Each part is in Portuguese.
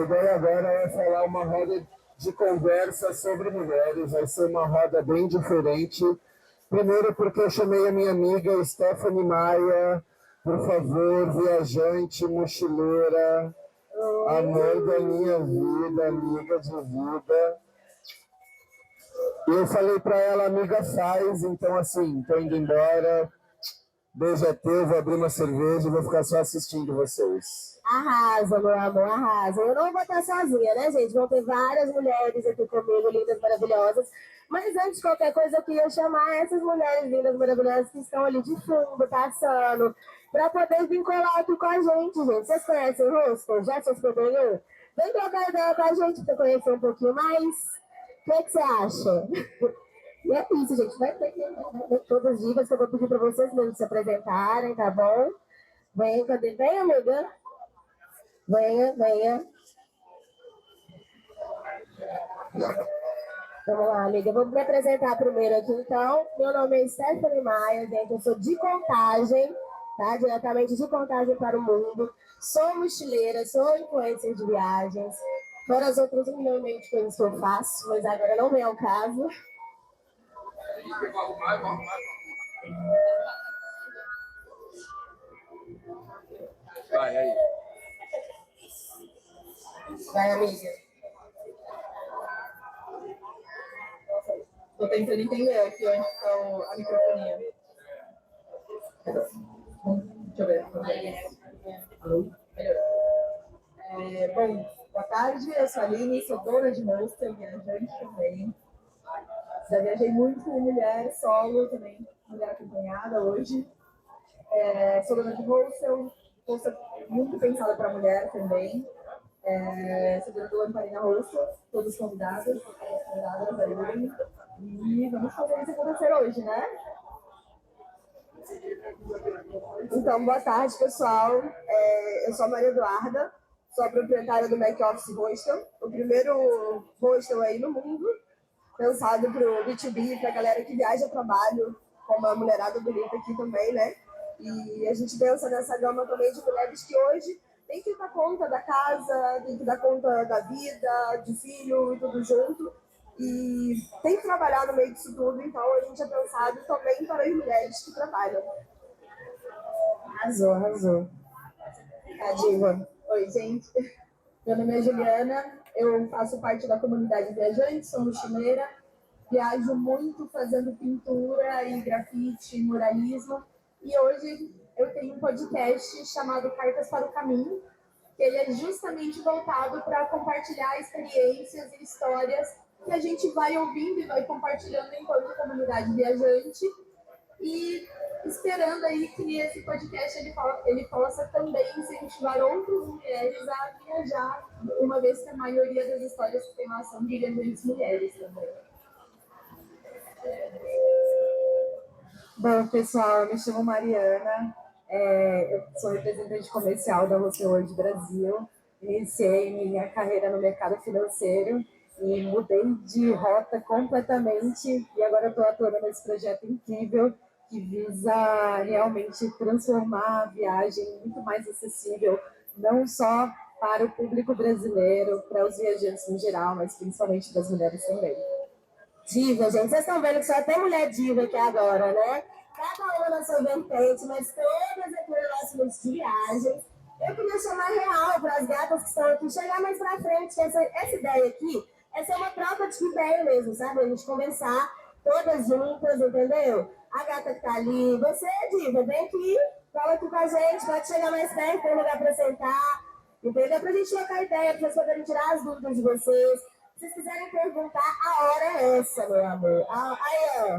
ideia agora é falar uma roda de conversa sobre mulheres. Vai ser uma roda bem diferente. Primeiro porque eu chamei a minha amiga Stephanie Maia, por favor, viajante, mochileira, amor da minha vida, amiga de vida. E eu falei para ela, amiga, faz, então assim, tô indo embora. Beijo é teu, vou abrir uma cerveja e vou ficar só assistindo vocês. Arrasa, meu amor, arrasa. Eu não vou estar sozinha, né, gente? Vão ter várias mulheres aqui comigo, lindas, maravilhosas. Mas antes de qualquer coisa, eu queria chamar essas mulheres lindas, maravilhosas que estão ali de fundo, passando, para poder vincular aqui com a gente, gente. Vocês conhecem o rosto? Já se hospedaram? Vem trocar ideia com a gente para conhecer um pouquinho mais. O que você acha? E é isso, gente. Vai ter todas as dicas que eu vou pedir para vocês mesmos se apresentarem, tá bom? Venha, cadê? Vem, amiga. Venha, venha. Vamos lá, amiga. Vou me apresentar primeiro aqui, então. Meu nome é Stephanie Maia, gente. Eu sou de Contagem, tá? Diretamente de Contagem para o mundo. Sou mochileira, sou influencer de viagens. Fora as outras um milhão e meio de coisas que eu faço, mas agora não vem ao caso. Vai aí. Vai, amiga. Tô tentando entender aqui onde está a microfonia. Deixa eu ver. Melhorou. Bom, boa tarde, eu sou a Aline, sou dona de hostel, viajante também. Já viajei muito como mulher, solo também, mulher acompanhada hoje. Sou dona de hostel muito pensada para mulher também. Sou dona do Lamparina Hostel, todas convidadas aí. E vamos fazer isso acontecer hoje, né? Então, boa tarde, pessoal. Eu sou a Maria Eduarda, sou a proprietária do Back Office Hostel, o primeiro hostel aí no mundo, pensado para o B2B, para a galera que viaja a trabalho, como a mulherada bonita aqui também, né? E a gente pensa nessa gama também de mulheres que hoje tem que dar conta da casa, tem que dar conta da vida, de filho e tudo junto. E tem que trabalhar no meio disso tudo, então a gente é pensado também para as mulheres que trabalham. Arrasou, arrasou. A diva. Oi, gente. Meu nome é Juliana, eu faço parte da comunidade viajante, sou mochileira, viajo muito fazendo pintura e grafite, muralismo, e hoje eu tenho um podcast chamado Cartas para o Caminho, que ele é justamente voltado para compartilhar experiências e histórias que a gente vai ouvindo e vai compartilhando enquanto comunidade viajante, e esperando aí que esse podcast ele possa também incentivar outras mulheres a viajar, uma vez que a maioria das histórias que tem lá são de viajantes mulheres também. Bom, pessoal, eu me chamo Mariana, eu sou representante comercial da Hostel World Brasil, iniciei minha carreira no mercado financeiro e mudei de rota completamente e agora estou atuando nesse projeto incrível que visa realmente transformar a viagem muito mais acessível, não só para o público brasileiro, para os viajantes no geral, mas principalmente para as mulheres também. Diva, gente. Vocês estão vendo que só tem mulher diva aqui agora, né? Cada uma na sua vertente, mas todas aqui no nosso luz de viagens. Eu queria chamar real para as gatas que estão aqui chegar mais pra frente. Essa ideia aqui é ser uma troca de ideia mesmo, sabe? A gente conversar todas juntas, entendeu? A gata que tá ali, você, diva, vem aqui, fala aqui com a gente, pode chegar mais perto, tem lugar pra sentar, entendeu? Pra gente trocar ideia, pra vocês poderem tirar as dúvidas de vocês. Se vocês quiserem perguntar, a hora é essa, meu amor. Aí, ó.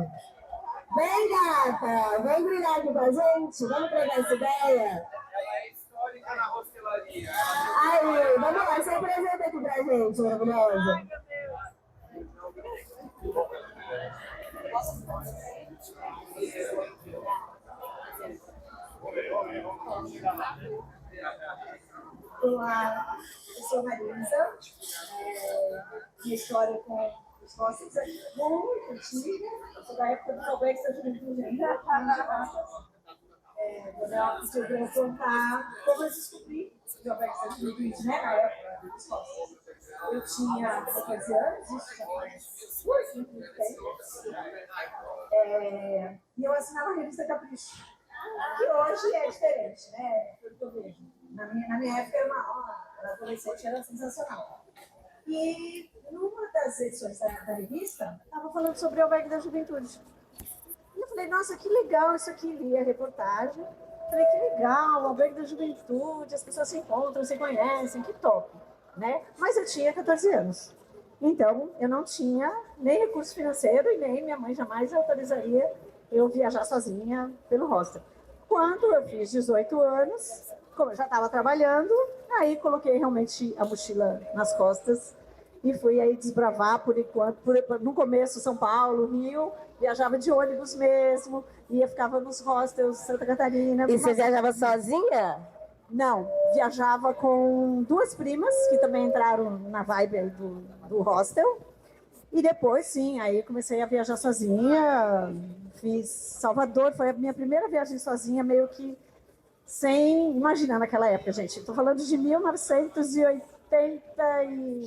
Vem, gata. Vem brilhar aqui com a gente. Vamos pegar essa ideia. Ela é histórica na hostelaria. Aí, vamos lá. Se apresenta aqui pra gente, maravilhosa. Ai, meu Olá, eu sou Marisa. Minha história com os nossos é muito antiga. Eu sou da época do Calbeck, da Juventude ainda. Vou dar uma contar como eu descobri o Calbeck da Juventude, né? Na época dos nossos. eu tinha 14 anos, isso já faz muito tempo. E eu assinava a revista Capricho, que hoje é diferente, né? Pelo que eu vejo. Na minha época era adolescente, era sensacional. E numa das edições da revista, estava falando sobre o Albergue da Juventude. E eu falei, nossa, que legal isso aqui, li a reportagem. Falei, que legal, o Albergue da Juventude, as pessoas se encontram, se conhecem, que top, né? Mas eu tinha 14 anos. Então, eu não tinha nem recurso financeiro e nem minha mãe jamais autorizaria eu viajar sozinha pelo hostel. Quando eu fiz 18 anos, como eu já estava trabalhando, aí coloquei realmente a mochila nas costas e fui aí desbravar por enquanto. No começo, São Paulo, Rio, viajava de ônibus mesmo, ficava nos hostels Santa Catarina. E você viajava sozinha? Não, viajava com 2 primas, que também entraram na vibe do hostel. E depois, sim, aí comecei a viajar sozinha. Fiz Salvador, foi a minha primeira viagem sozinha, meio que sem imaginar naquela época, gente. Estou falando de 1980 e...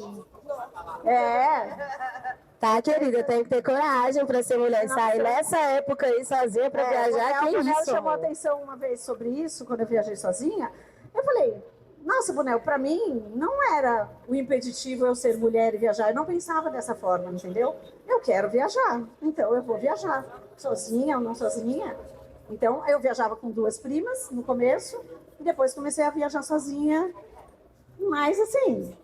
Tá, querida, tem que ter coragem para ser mulher e sair nessa época aí sozinha para viajar. O Bonel isso? chamou atenção uma vez sobre isso, quando eu viajei sozinha. Eu falei, nossa, Bonel, para mim não era o impeditivo eu ser mulher e viajar. Eu não pensava dessa forma, entendeu? Eu quero viajar, então eu vou viajar. Sozinha ou não sozinha. Então, eu viajava com 2 primas no começo, e depois comecei a viajar sozinha. Mas, assim,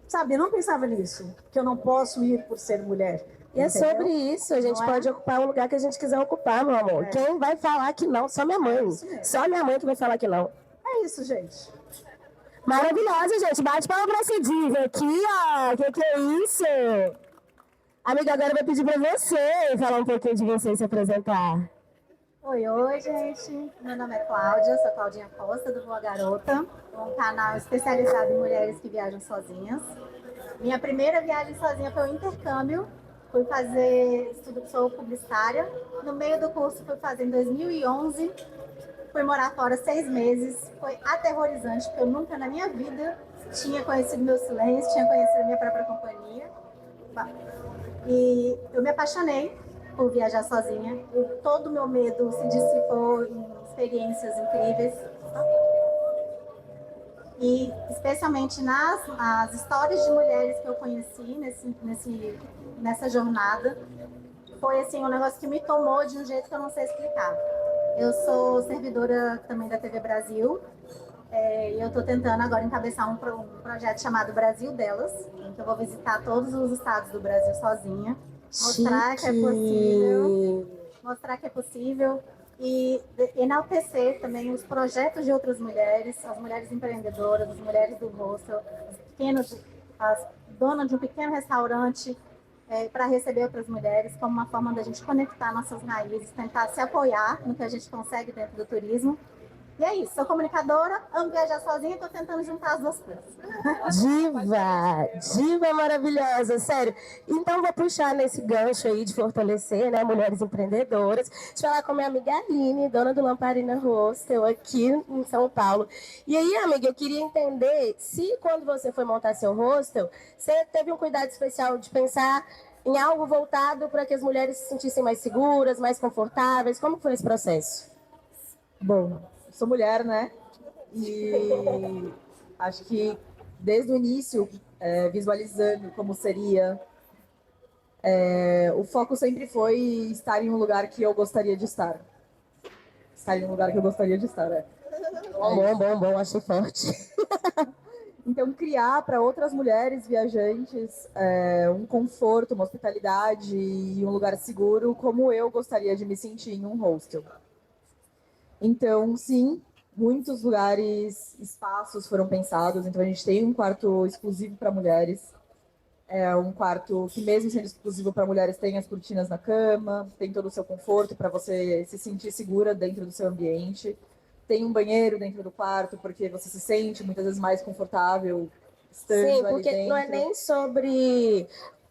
sabe, eu não pensava nisso, que eu não posso ir por ser mulher. E é sobre isso, a gente pode ocupar o lugar que a gente quiser ocupar, meu amor. Quem vai falar que não? Só minha mãe. Só minha mãe que vai falar que não. É isso, gente. Maravilhosa, gente. Bate palma pra essa diva aqui, ó. Que é isso? Amiga, agora eu vou pedir pra você falar um pouquinho de você e se apresentar. Oi, gente. Meu nome é Cláudia, sou Claudinha Costa, do Boa Garota, um canal especializado em mulheres que viajam sozinhas. Minha primeira viagem sozinha foi um intercâmbio. Fui fazer estudo, sou publicitária. No meio do curso, fui fazer em 2011. Fui morar fora 6 meses. Foi aterrorizante, porque eu nunca na minha vida tinha conhecido meu silêncio, tinha conhecido a minha própria companhia. E eu me apaixonei por viajar sozinha. Todo o meu medo se dissipou em experiências incríveis. E especialmente nas histórias de mulheres que eu conheci nessa jornada, foi assim, um negócio que me tomou de um jeito que eu não sei explicar. Eu sou servidora também da TV Brasil, e eu estou tentando agora encabeçar um projeto chamado Brasil Delas, em que eu vou visitar todos os estados do Brasil sozinha, mostrar que é possível e enaltecer também os projetos de outras mulheres, as mulheres empreendedoras, as mulheres do hostel, as donas de um pequeno restaurante, para receber outras mulheres, como uma forma da gente conectar nossas raízes, tentar se apoiar no que a gente consegue dentro do turismo. E é isso, sou comunicadora, amo viajar sozinha e estou tentando juntar as 2 coisas. Diva maravilhosa, sério. Então vou puxar nesse gancho aí de fortalecer, né, mulheres empreendedoras. Deixa eu falar com a minha amiga Aline, dona do Lamparina Hostel, aqui em São Paulo. E aí, amiga, eu queria entender se quando você foi montar seu hostel, você teve um cuidado especial de pensar em algo voltado para que as mulheres se sentissem mais seguras, mais confortáveis. Como foi esse processo? Bom, sou mulher, né? E acho que desde o início, visualizando como seria, o foco sempre foi estar em um lugar que eu gostaria de estar. Estar em um lugar que eu gostaria de estar, Bom, achei forte. Então, criar para outras mulheres viajantes um conforto, uma hospitalidade e um lugar seguro, como eu gostaria de me sentir em um hostel. Então, sim, muitos lugares, espaços foram pensados. Então, a gente tem um quarto exclusivo para mulheres. É um quarto que, mesmo sendo exclusivo para mulheres, tem as cortinas na cama, tem todo o seu conforto para você se sentir segura dentro do seu ambiente. Tem um banheiro dentro do quarto, porque você se sente muitas vezes mais confortável estando ali dentro. Sim, porque não é nem sobre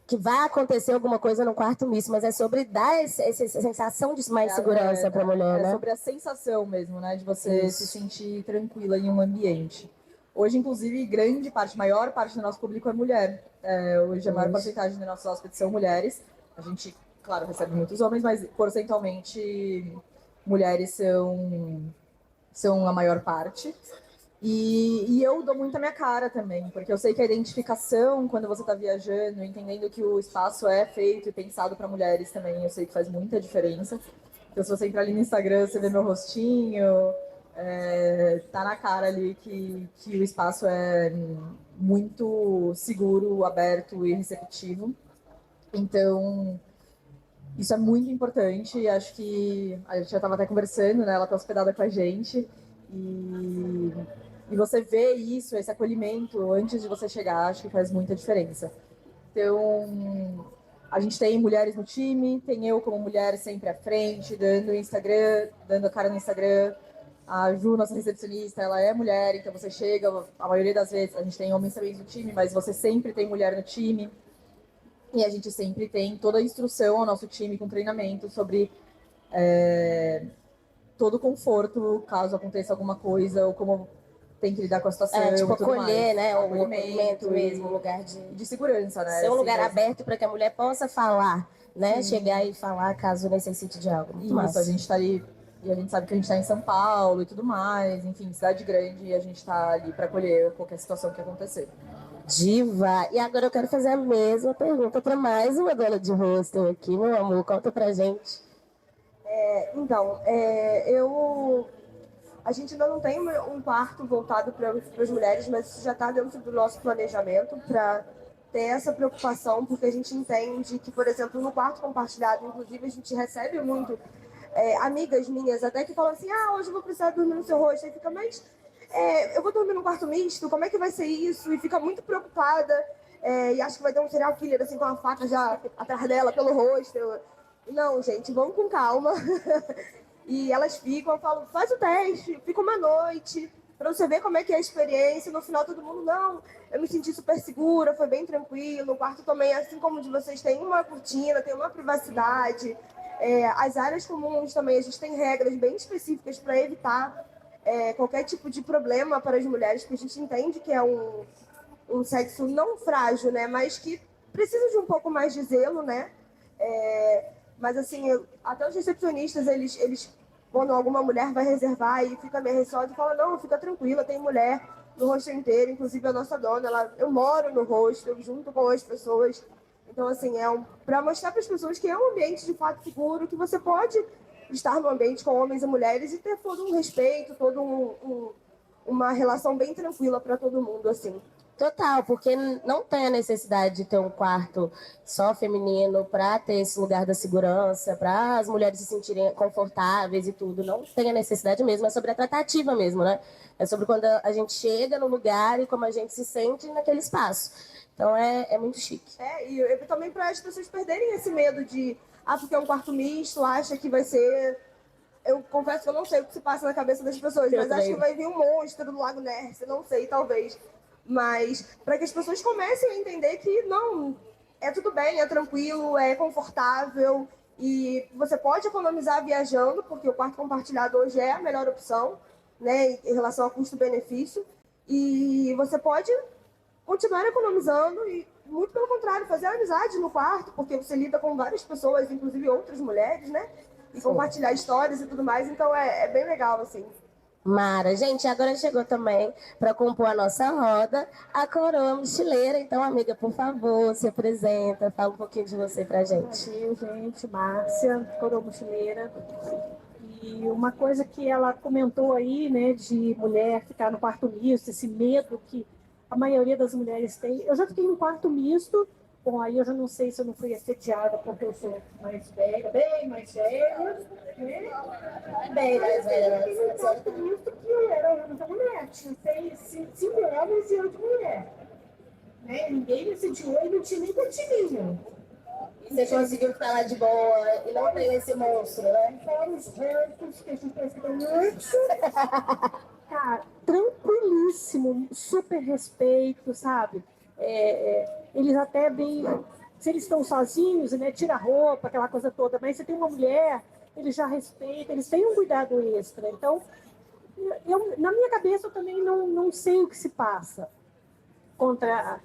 que vai acontecer alguma coisa no quarto misto, mas é sobre dar essa sensação de mais segurança para a mulher, né? É sobre a sensação mesmo, né? De você se sentir tranquila em um ambiente. Hoje, inclusive, maior parte do nosso público é mulher. Hoje a maior porcentagem dos nossos hóspedes são mulheres. A gente, claro, recebe muitos homens, mas porcentualmente mulheres são a maior parte. E eu dou muito a minha cara também, porque eu sei que a identificação, quando você está viajando, entendendo que o espaço é feito e pensado para mulheres também, eu sei que faz muita diferença. Então, se você entrar ali no Instagram, você vê meu rostinho, tá na cara ali que o espaço é muito seguro, aberto e receptivo. Então, isso é muito importante. Acho que a gente já estava até conversando, né? Ela está hospedada com a gente. E você vê isso, esse acolhimento antes de você chegar, acho que faz muita diferença. Então, a gente tem mulheres no time, tem eu como mulher sempre à frente, dando a cara no Instagram. A Ju, nossa recepcionista, ela é mulher, então você chega, a maioria das vezes, a gente tem homens também no time, mas você sempre tem mulher no time. E a gente sempre tem toda a instrução ao nosso time com treinamento sobre todo o conforto, caso aconteça alguma coisa, ou como tem que lidar com a situação. Tipo, e tudo acolher, mais. né? O Acolhimento acolhimento mesmo, um lugar de segurança, né? ser um lugar Assim, aberto para que a mulher possa falar, né? Chegar e falar caso necessite de algo. Muito isso, massa. a gente tá ali, e a gente sabe que a gente tá em São Paulo e tudo mais, enfim, cidade grande, e a gente tá ali para acolher qualquer situação que acontecer. Diva. E agora eu quero fazer a mesma pergunta para mais uma dona de hostel aqui, meu amor. Conta pra gente. A gente ainda não tem um quarto voltado para as mulheres, mas isso já está dentro do nosso planejamento para ter essa preocupação, porque a gente entende que, por exemplo, no quarto compartilhado, inclusive, a gente recebe muito amigas minhas até que falam assim, hoje eu vou precisar dormir no seu rosto. Aí fica, mas eu vou dormir num quarto misto, como é que vai ser isso? E fica muito preocupada e acha que vai ter um serial killer assim com uma faca já atrás dela pelo rosto. Não, gente, vamos com calma. E elas ficam, eu falo, faz o teste, fica uma noite, pra você ver como é que é a experiência. No final todo mundo, não, eu me senti super segura, foi bem tranquilo. O quarto também, assim como o de vocês, tem uma cortina, tem uma privacidade. As áreas comuns também, a gente tem regras bem específicas para evitar qualquer tipo de problema para as mulheres, porque a gente entende que é um sexo não frágil, né, mas que precisa de um pouco mais de zelo, né? Mas assim, até os recepcionistas, eles quando alguma mulher vai reservar e fica meio receosa, fala, não, fica tranquila, tem mulher no hostel inteiro, inclusive a nossa dona, eu moro no hostel junto com as pessoas. Então, assim, para mostrar para as pessoas que é um ambiente de fato seguro, que você pode estar no ambiente com homens e mulheres e ter todo um respeito, uma relação bem tranquila para todo mundo, assim. Total, porque não tem a necessidade de ter um quarto só feminino para ter esse lugar da segurança, para as mulheres se sentirem confortáveis e tudo. Não tem a necessidade mesmo, é sobre a tratativa mesmo, né? É sobre quando a gente chega no lugar e como a gente se sente naquele espaço. Então é muito chique. E eu também para as pessoas perderem esse medo de, porque é um quarto misto, acha que vai ser... Eu confesso que eu não sei o que se passa na cabeça das pessoas, mas acho que vai vir um monstro do Lago Ness, não sei, talvez. Mas para que as pessoas comecem a entender que não, é tudo bem, é tranquilo, é confortável e você pode economizar viajando, porque o quarto compartilhado hoje é a melhor opção, né, em relação ao custo-benefício. E você pode continuar economizando e, muito pelo contrário, fazer amizade no quarto, porque você lida com várias pessoas, inclusive outras mulheres, né? E compartilhar histórias e tudo mais, então é bem legal, assim. Mara, gente, agora chegou também para compor a nossa roda a Coroa Mochileira. Então, amiga, por favor, se apresenta, fala um pouquinho de você pra gente. Prazer, gente, Márcia, Coroa Mochileira. E uma coisa que ela comentou aí, né, de mulher ficar no quarto misto, esse medo que a maioria das mulheres tem. Eu já fiquei no quarto misto, bom, aí eu já não sei se eu não fui assediada porque eu sou mais velha, bem mais velha, né? Bem mais velha, Eu fiquei no quarto misto que eu era uma mulher, tinha 5 homens e eu de mulher. Né? Ninguém me assediou e não tinha nem cortininha. E você conseguiu ficar lá de boa e não tem esse monstro, né? Fora os rancos que a gente pensa que é muito. Cara, tranquilíssimo, super respeito, sabe? Eles até bem. Se eles estão sozinhos, né? Tira a roupa, aquela coisa toda, mas se tem uma mulher, eles já respeitam, eles têm um cuidado extra. Então, Na minha cabeça, eu também não sei o que se passa contra...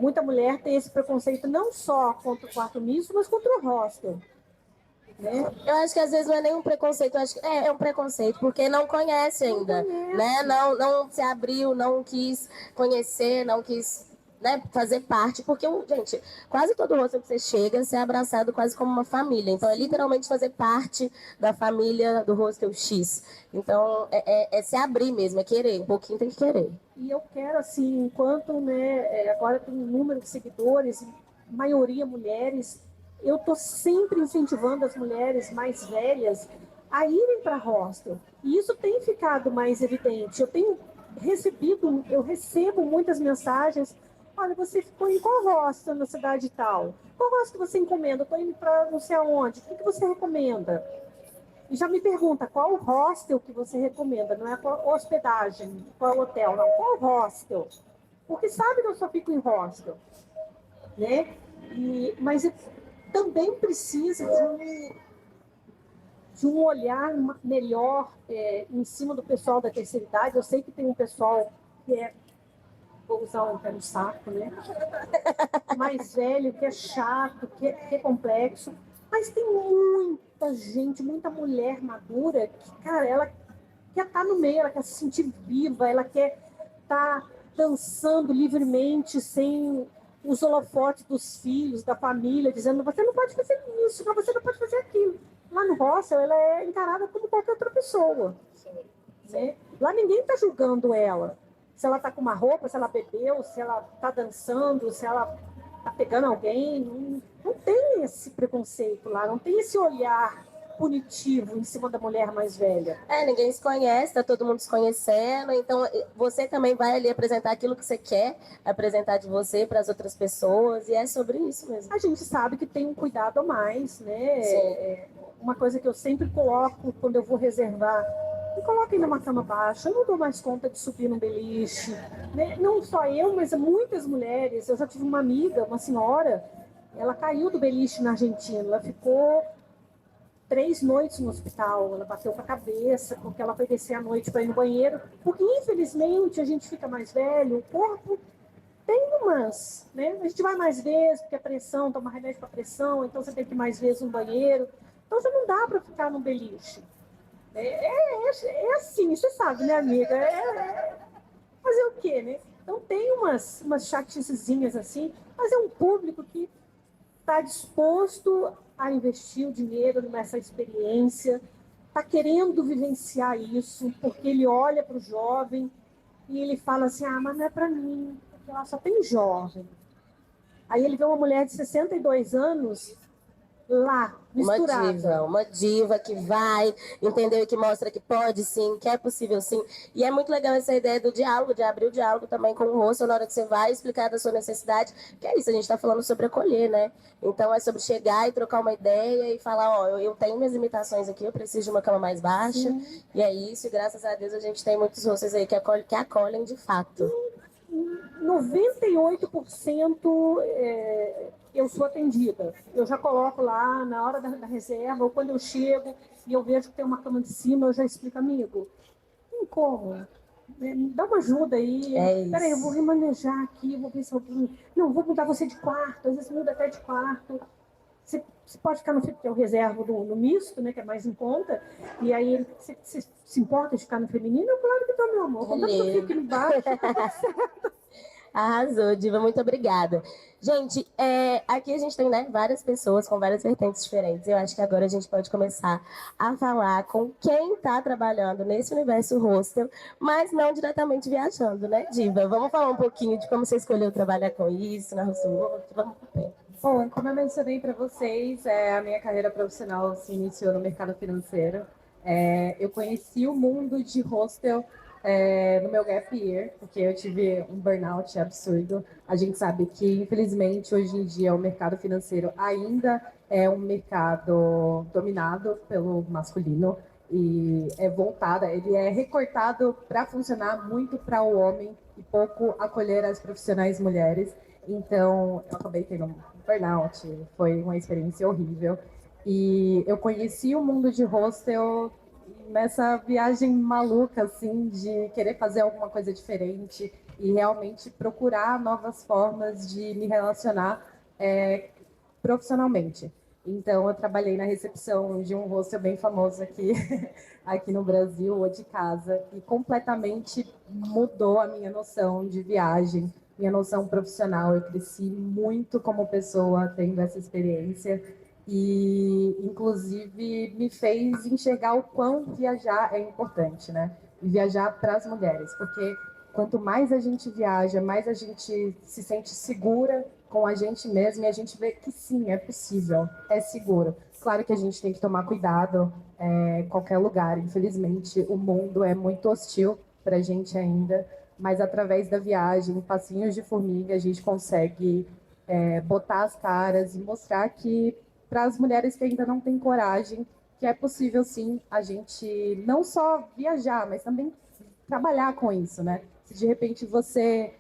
muita mulher tem esse preconceito não só contra o quarto misto, mas contra o hostel. Né? Eu acho que às vezes não é nem um preconceito, eu acho que é um preconceito, porque não conhece ainda, né? Não se abriu, não quis conhecer, não quis, né, fazer parte, porque, gente, quase todo rosto que você chega, você é abraçado quase como uma família. Então, é literalmente fazer parte da família do Hostel X. Então, é se abrir mesmo, é querer, um pouquinho tem que querer. E eu quero, assim, enquanto, né, agora tem um número de seguidores, maioria mulheres, eu estou sempre incentivando as mulheres mais velhas a irem para hostel. E isso tem ficado mais evidente. Eu recebo muitas mensagens. Olha, você ficou em qual hostel na cidade tal? Qual hostel você encomenda? Estou indo para não sei aonde. O que você recomenda? E já me pergunta qual hostel que você recomenda. Não é qual hospedagem, qual hotel, não. Qual hostel? Porque sabe que eu só fico em hostel. Né? Mas também precisa de um olhar melhor em cima do pessoal da terceira idade. Eu sei que tem um pessoal que vou usar um pé no saco, né? Mais velho, que é chato, que é complexo. Mas tem muita gente, muita mulher madura que, cara, ela quer estar no meio, ela quer se sentir viva, ela quer estar dançando livremente, sem os holofotes dos filhos, da família, dizendo você não pode fazer isso, não, você não pode fazer aquilo. Lá no hostel, ela é encarada como qualquer outra pessoa. Né? Lá ninguém está julgando ela. Se ela está com uma roupa, se ela bebeu, se ela está dançando, se ela está pegando alguém. Não tem esse preconceito lá, não tem esse olhar punitivo em cima da mulher mais velha. Ninguém se conhece, tá todo mundo se conhecendo, então você também vai ali apresentar aquilo que você quer apresentar de você para as outras pessoas, e é sobre isso mesmo. A gente sabe que tem um cuidado a mais, né? Uma coisa que eu sempre coloco quando eu vou reservar, me coloquem numa cama baixa, eu não dou mais conta de subir num beliche, né? Não só eu, mas muitas mulheres. Eu já tive uma amiga, uma senhora, ela caiu do beliche na Argentina, ela ficou 3 noites no hospital, ela bateu com a cabeça, porque ela foi descer à noite para ir no banheiro, porque infelizmente a gente fica mais velho, o corpo tem umas, né? A gente vai mais vezes, porque a pressão, toma remédio para pressão, então você tem que ir mais vezes no banheiro, então já não dá para ficar no beliche. É assim, você sabe, né, amiga? Fazer o quê, né? Então tem umas chaticezinhas assim, mas é um público que está disposto a investir o dinheiro nessa experiência, está querendo vivenciar isso, porque ele olha para o jovem e ele fala assim, mas não é para mim, porque lá só tem jovem. Aí ele vê uma mulher de 62 anos lá, misturada. Uma diva que vai, entendeu? E que mostra que pode sim, que é possível sim. E é muito legal essa ideia do diálogo, de abrir o diálogo também com o rosto na hora que você vai explicar da sua necessidade, que é isso, a gente está falando sobre acolher, né? Então é sobre chegar e trocar uma ideia e falar, eu tenho minhas limitações aqui, eu preciso de uma cama mais baixa, e é isso, e graças a Deus a gente tem muitos rostos aí que acolhem de fato. 98% eu sou atendida. Eu já coloco lá na hora da reserva, ou quando eu chego e eu vejo que tem uma cama de cima, eu já explico, amigo, tem como? Dá uma ajuda aí. Peraí, eu vou remanejar aqui, vou ver se alguém... Não, vou mudar você de quarto, às vezes muda até de quarto. Você pode ficar eu reservo no misto, né, que é mais em conta, e aí você se importa de ficar no feminino? Claro que tá, meu amor. Quando eu fico aqui embaixo, tá certo. Arrasou, Diva, muito obrigada. Gente, aqui a gente tem, né, várias pessoas com várias vertentes diferentes. Eu acho que agora a gente pode começar a falar com quem está trabalhando nesse universo hostel, mas não diretamente viajando, né, Diva? Vamos falar um pouquinho de como você escolheu trabalhar com isso na Hostel World? Vamos pro pé. Bom, como eu mencionei para vocês, a minha carreira profissional se iniciou no mercado financeiro. Eu conheci o mundo de hostel no meu gap year, porque eu tive um burnout absurdo. A gente sabe que, infelizmente, hoje em dia o mercado financeiro ainda é um mercado dominado pelo masculino e ele é recortado para funcionar muito para o homem e pouco acolher as profissionais mulheres. Então, eu acabei tendo um burnout, foi uma experiência horrível. E eu conheci o mundo de hostel nessa viagem maluca, assim, de querer fazer alguma coisa diferente e realmente procurar novas formas de me relacionar profissionalmente. Então, eu trabalhei na recepção de um hostel bem famoso aqui, aqui no Brasil, ou de casa, e completamente mudou a minha noção de viagem, minha noção profissional. Eu cresci muito como pessoa tendo essa experiência e, inclusive, me fez enxergar o quão viajar é importante, né? E viajar para as mulheres, porque quanto mais a gente viaja, mais a gente se sente segura com a gente mesmo e a gente vê que sim, é possível, é seguro. Claro que a gente tem que tomar cuidado em qualquer lugar. Infelizmente, o mundo é muito hostil para a gente ainda, mas através da viagem, passinhos de formiga, a gente consegue botar as caras e mostrar que para as mulheres que ainda não têm coragem, que é possível sim a gente não só viajar, mas também trabalhar com isso, né? Se de repente você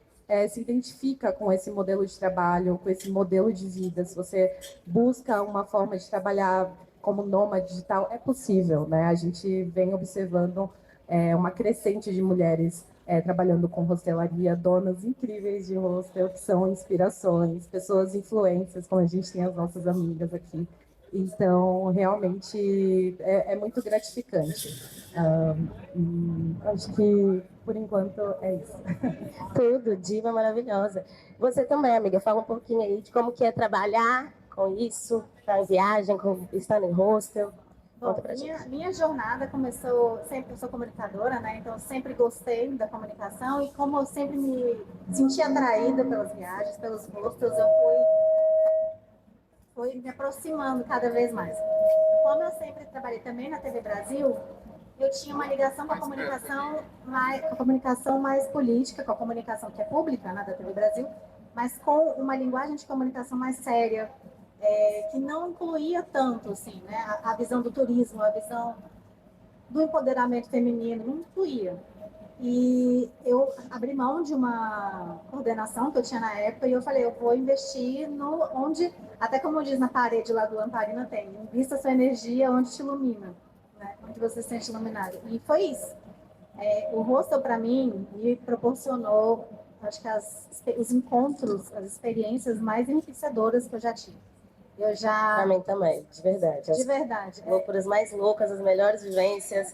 se identifica com esse modelo de trabalho, com esse modelo de vida, se você busca uma forma de trabalhar como nômade digital, é possível, né? A gente vem observando uma crescente de mulheres trabalhando com hostelaria, donas incríveis de hostel, que são inspirações, pessoas influências, como a gente tem as nossas amigas aqui. Então, realmente, é muito gratificante. Acho que, por enquanto, é isso. Tudo, diva maravilhosa. Você também, amiga, fala um pouquinho aí de como que é trabalhar com isso, estar em viagem, estar em hostel. Conta Bom, pra gente. minha jornada começou, sempre eu sou comunicadora, né? Então eu sempre gostei da comunicação e como eu sempre me senti atraída pelas viagens, pelos hostels, eu fui me aproximando cada vez mais. Como eu sempre trabalhei também na TV Brasil, eu tinha uma ligação com a comunicação mais política, com a comunicação que é pública, né, da TV Brasil, mas com uma linguagem de comunicação mais séria, que não incluía tanto assim, né, a visão do turismo, a visão do empoderamento feminino, não incluía. E eu abri mão de uma coordenação que eu tinha na época e eu falei, eu vou investir no onde, até como diz na parede lá do Lamparina tem, invista sua energia onde te ilumina, né? Onde você se sente iluminado. E foi isso. O hostel, para mim, me proporcionou, acho que os encontros, as experiências mais enriquecedoras que eu já tive. Eu já... Pra mim também, de verdade. De verdade. Loucuras mais loucas, as melhores vivências.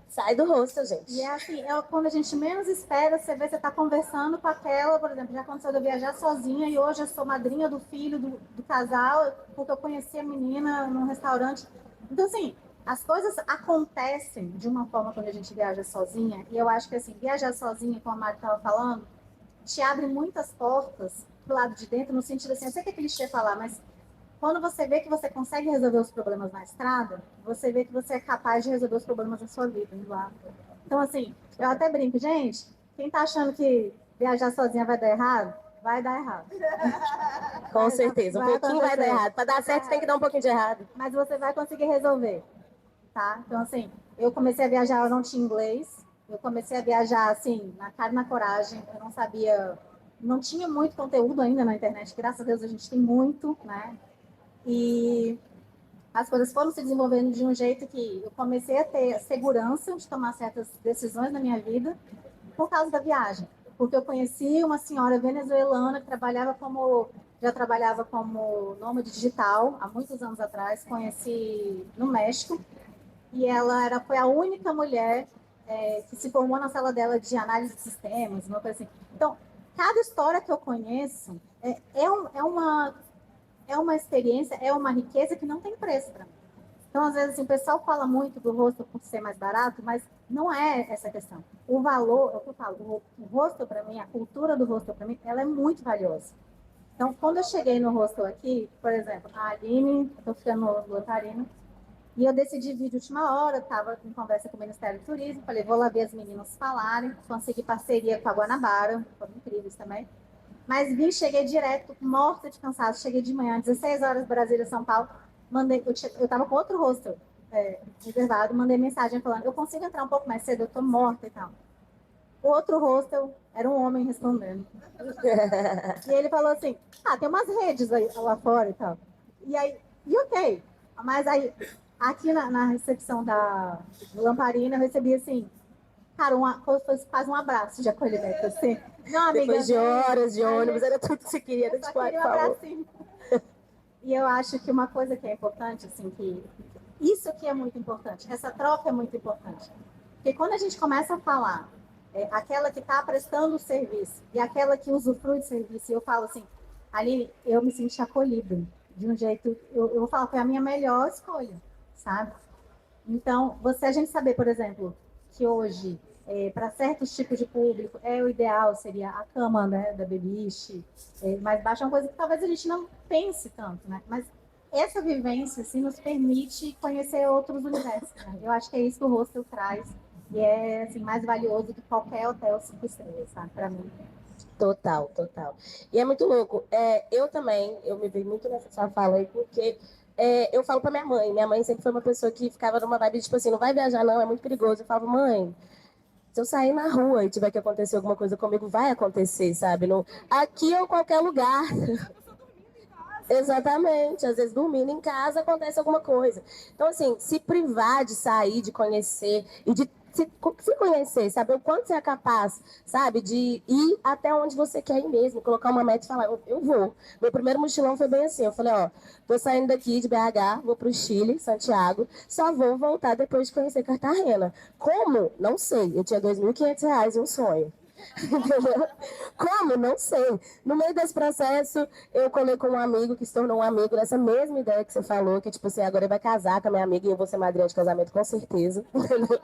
Sai do hostel, gente. E é assim, quando a gente menos espera, você vê, você está conversando com aquela, por exemplo, já aconteceu de eu viajar sozinha e hoje eu sou madrinha do filho do casal, porque eu conheci a menina num restaurante. Então, assim, as coisas acontecem de uma forma quando a gente viaja sozinha, e eu acho que, assim, viajar sozinha, como a Mari estava falando, te abre muitas portas do lado de dentro, no sentido assim, eu sei que é clichê falar, mas quando você vê que você consegue resolver os problemas na estrada, você vê que você é capaz de resolver os problemas da sua vida indo lá. Então, assim, eu até brinco, gente, quem tá achando que viajar sozinha vai dar errado, vai dar errado. Com certeza, um pouquinho vai dar errado. Para dar certo, tem que dar um pouquinho de errado. Mas você vai conseguir resolver, tá? Então, assim, eu comecei a viajar, eu não tinha inglês, eu comecei a viajar, assim, na cara e na coragem, eu não sabia, não tinha muito conteúdo ainda na internet, graças a Deus a gente tem muito, né? E as coisas foram se desenvolvendo de um jeito que eu comecei a ter segurança de tomar certas decisões na minha vida por causa da viagem. Porque eu conheci uma senhora venezuelana que já trabalhava como nômade digital há muitos anos atrás, conheci no México, e ela foi a única mulher que se formou na sala dela de análise de sistemas, uma coisa assim. Então, cada história que eu conheço é uma experiência, é uma riqueza que não tem preço para mim. Então, às vezes, assim, o pessoal fala muito do hostel por ser mais barato, mas não é essa a questão. O valor, é o que eu falo, o hostel para mim, a cultura do hostel para mim, ela é muito valiosa. Então, quando eu cheguei no hostel aqui, por exemplo, a Aline, estou ficando no Lamparina, e eu decidi vir de última hora, estava em conversa com o Ministério do Turismo, falei, vou lá ver as meninas falarem, consegui parceria com a Guanabara, foram incríveis também. Mas cheguei direto, morta de cansaço. Cheguei de manhã, 16 horas, Brasília, São Paulo. Eu estava com outro hostel reservado, mandei mensagem falando, eu consigo entrar um pouco mais cedo, eu estou morta e tal. O outro hostel era um homem respondendo. E ele falou assim, tem umas redes aí, lá fora e tal. E ok. Mas aí, Aqui na recepção do Lamparina, eu recebi assim, cara, quase um abraço de acolhimento, assim. Não, amiga, Depois de horas de ônibus, era tudo que você queria. eu só queria um abracinho. E eu acho que uma coisa que é importante, assim, que isso aqui é muito importante, essa troca é muito importante. Porque quando a gente começa a falar, aquela que está prestando o serviço e aquela que usufrui do serviço, e eu falo assim, Aline, eu me senti acolhida de um jeito, eu vou falar que é a minha melhor escolha, sabe? Então, a gente saber, por exemplo, que hoje, para certos tipos de público, o ideal seria a cama, né, da beliche, mais baixa, é uma coisa que talvez a gente não pense tanto, né? Mas essa vivência, assim, nos permite conhecer outros universos, né? Eu acho que é isso que o hostel traz, e é, assim, mais valioso que qualquer hotel 5 estrelas, sabe, para mim. Total, total. E é muito louco. Eu me vi muito nessa sua fala aí, porque eu falo pra minha mãe. Minha mãe sempre foi uma pessoa que ficava numa vibe, tipo assim, não vai viajar não, é muito perigoso. Eu falava, mãe, se eu sair na rua e tiver que acontecer alguma coisa comigo, vai acontecer, sabe? No, aqui ou qualquer lugar. Exatamente, às vezes dormindo em casa acontece alguma coisa. Então, assim, se privar de sair, de conhecer e de se conhecer, saber o quanto você é capaz, sabe, de ir até onde você quer ir mesmo, colocar uma meta e falar, eu vou. Meu primeiro mochilão foi bem assim, eu falei, ó, tô saindo daqui de BH, vou pro Chile, Santiago, só vou voltar depois de conhecer Cartagena. Como? Não sei, eu tinha R$ 2.500 e um sonho. Entendeu? Como? Não sei. No meio desse processo, eu colei com um amigo que se tornou um amigo dessa mesma ideia que você falou, que tipo assim, agora ele vai casar com a minha amiga e eu vou ser madrinha de casamento com certeza. Entendeu?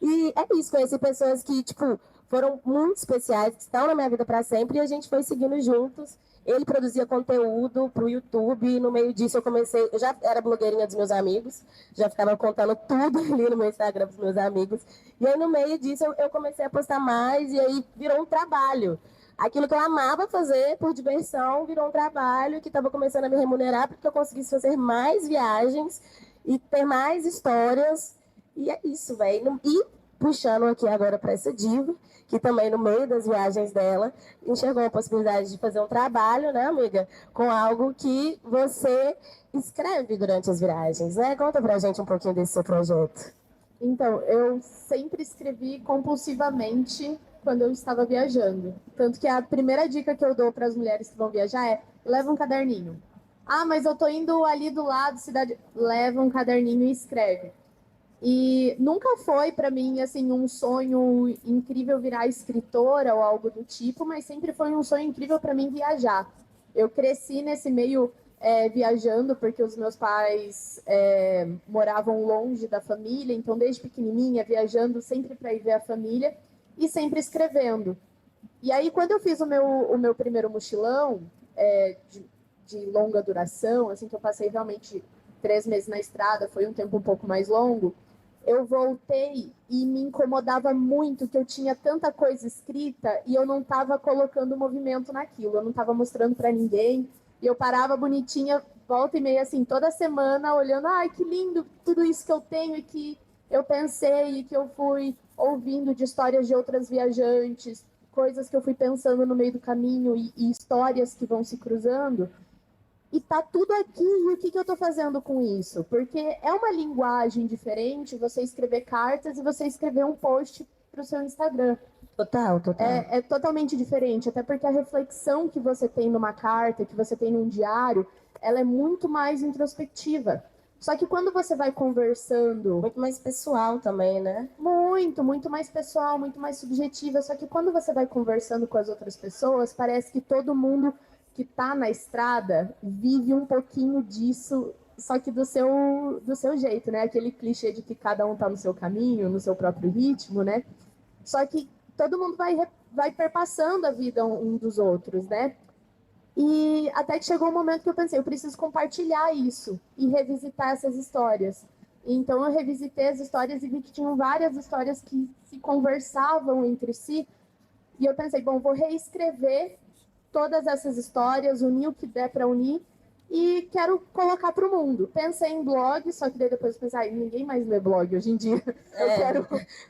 E é isso, conheci pessoas que, tipo, foram muito especiais, que estão na minha vida para sempre, e a gente foi seguindo juntos. Ele produzia conteúdo para o YouTube, e no meio disso eu já era blogueirinha dos meus amigos, já ficava contando tudo ali no meu Instagram dos meus amigos. E aí no meio disso eu comecei a postar mais, e aí virou um trabalho. Aquilo que eu amava fazer por diversão virou um trabalho que estava começando a me remunerar porque eu conseguisse fazer mais viagens e ter mais histórias. E é isso, velho. E puxando aqui agora para essa diva, que também no meio das viagens dela enxergou a possibilidade de fazer um trabalho, né, amiga, com algo que você escreve durante as viagens, né? Conta pra gente um pouquinho desse seu projeto. Então, eu sempre escrevi compulsivamente quando eu estava viajando. Tanto que a primeira dica que eu dou para as mulheres que vão viajar é: leva um caderninho. Ah, mas eu tô indo ali do lado, cidade. Leva um caderninho e escreve. E nunca foi para mim assim um sonho incrível virar escritora ou algo do tipo, mas sempre foi um sonho incrível para mim viajar. Eu cresci nesse meio viajando porque os meus pais moravam longe da família, então desde pequenininha viajando sempre para ir ver a família e sempre escrevendo. E aí quando eu fiz o meu primeiro mochilão de longa duração, assim que eu passei realmente 3 meses na estrada, foi um tempo um pouco mais longo. Eu voltei e me incomodava muito que eu tinha tanta coisa escrita e eu não estava colocando movimento naquilo, eu não estava mostrando para ninguém. E eu parava bonitinha, volta e meia, assim, toda semana, olhando, ai, que lindo tudo isso que eu tenho e que eu pensei e que eu fui ouvindo de histórias de outras viajantes, coisas que eu fui pensando no meio do caminho e histórias que vão se cruzando. E tá tudo aqui, e o que eu tô fazendo com isso? Porque é uma linguagem diferente você escrever cartas e você escrever um post pro seu Instagram. Total, total. É totalmente diferente, até porque a reflexão que você tem numa carta, que você tem num diário, ela é muito mais introspectiva. Só que quando você vai conversando... Muito mais pessoal também, né? Muito mais pessoal, muito mais subjetiva. Só que quando você vai conversando com as outras pessoas, parece que todo mundo que tá na estrada vive um pouquinho disso, só que do seu jeito, né? Aquele clichê de que cada um tá no seu caminho, no seu próprio ritmo, né? Só que todo mundo vai perpassando a vida um dos outros, né? E até que chegou um momento que eu pensei, eu preciso compartilhar isso e revisitar essas histórias. Então eu revisitei as histórias e vi que tinham várias histórias que se conversavam entre si. E eu pensei, bom, vou reescrever todas essas histórias, unir o que der para unir e quero colocar para o mundo. Pensei em blog, só que daí depois pensei, ninguém mais lê blog hoje em dia.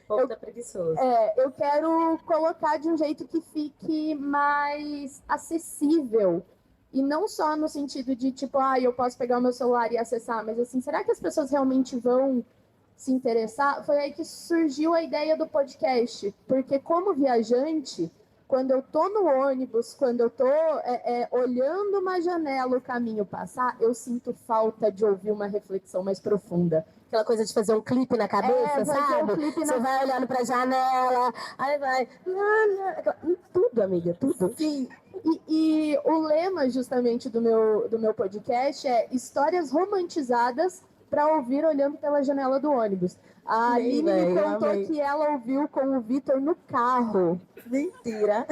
Tá preguiçoso. Eu quero colocar de um jeito que fique mais acessível E não só no sentido de, tipo, eu posso pegar o meu celular e acessar, mas assim, será que as pessoas realmente vão se interessar? Foi aí que surgiu a ideia do podcast. Porque como viajante, quando eu tô no ônibus, quando eu tô olhando uma janela, o caminho passar, eu sinto falta de ouvir uma reflexão mais profunda. Aquela coisa de fazer um clipe na cabeça, sabe? Você vai olhando pra janela, aí vai... Tudo, amiga, tudo. Sim. E o lema, justamente, do meu podcast é histórias romantizadas para ouvir olhando pela janela do ônibus. A Aline me contou que ela ouviu com o Vitor no carro. Mentira.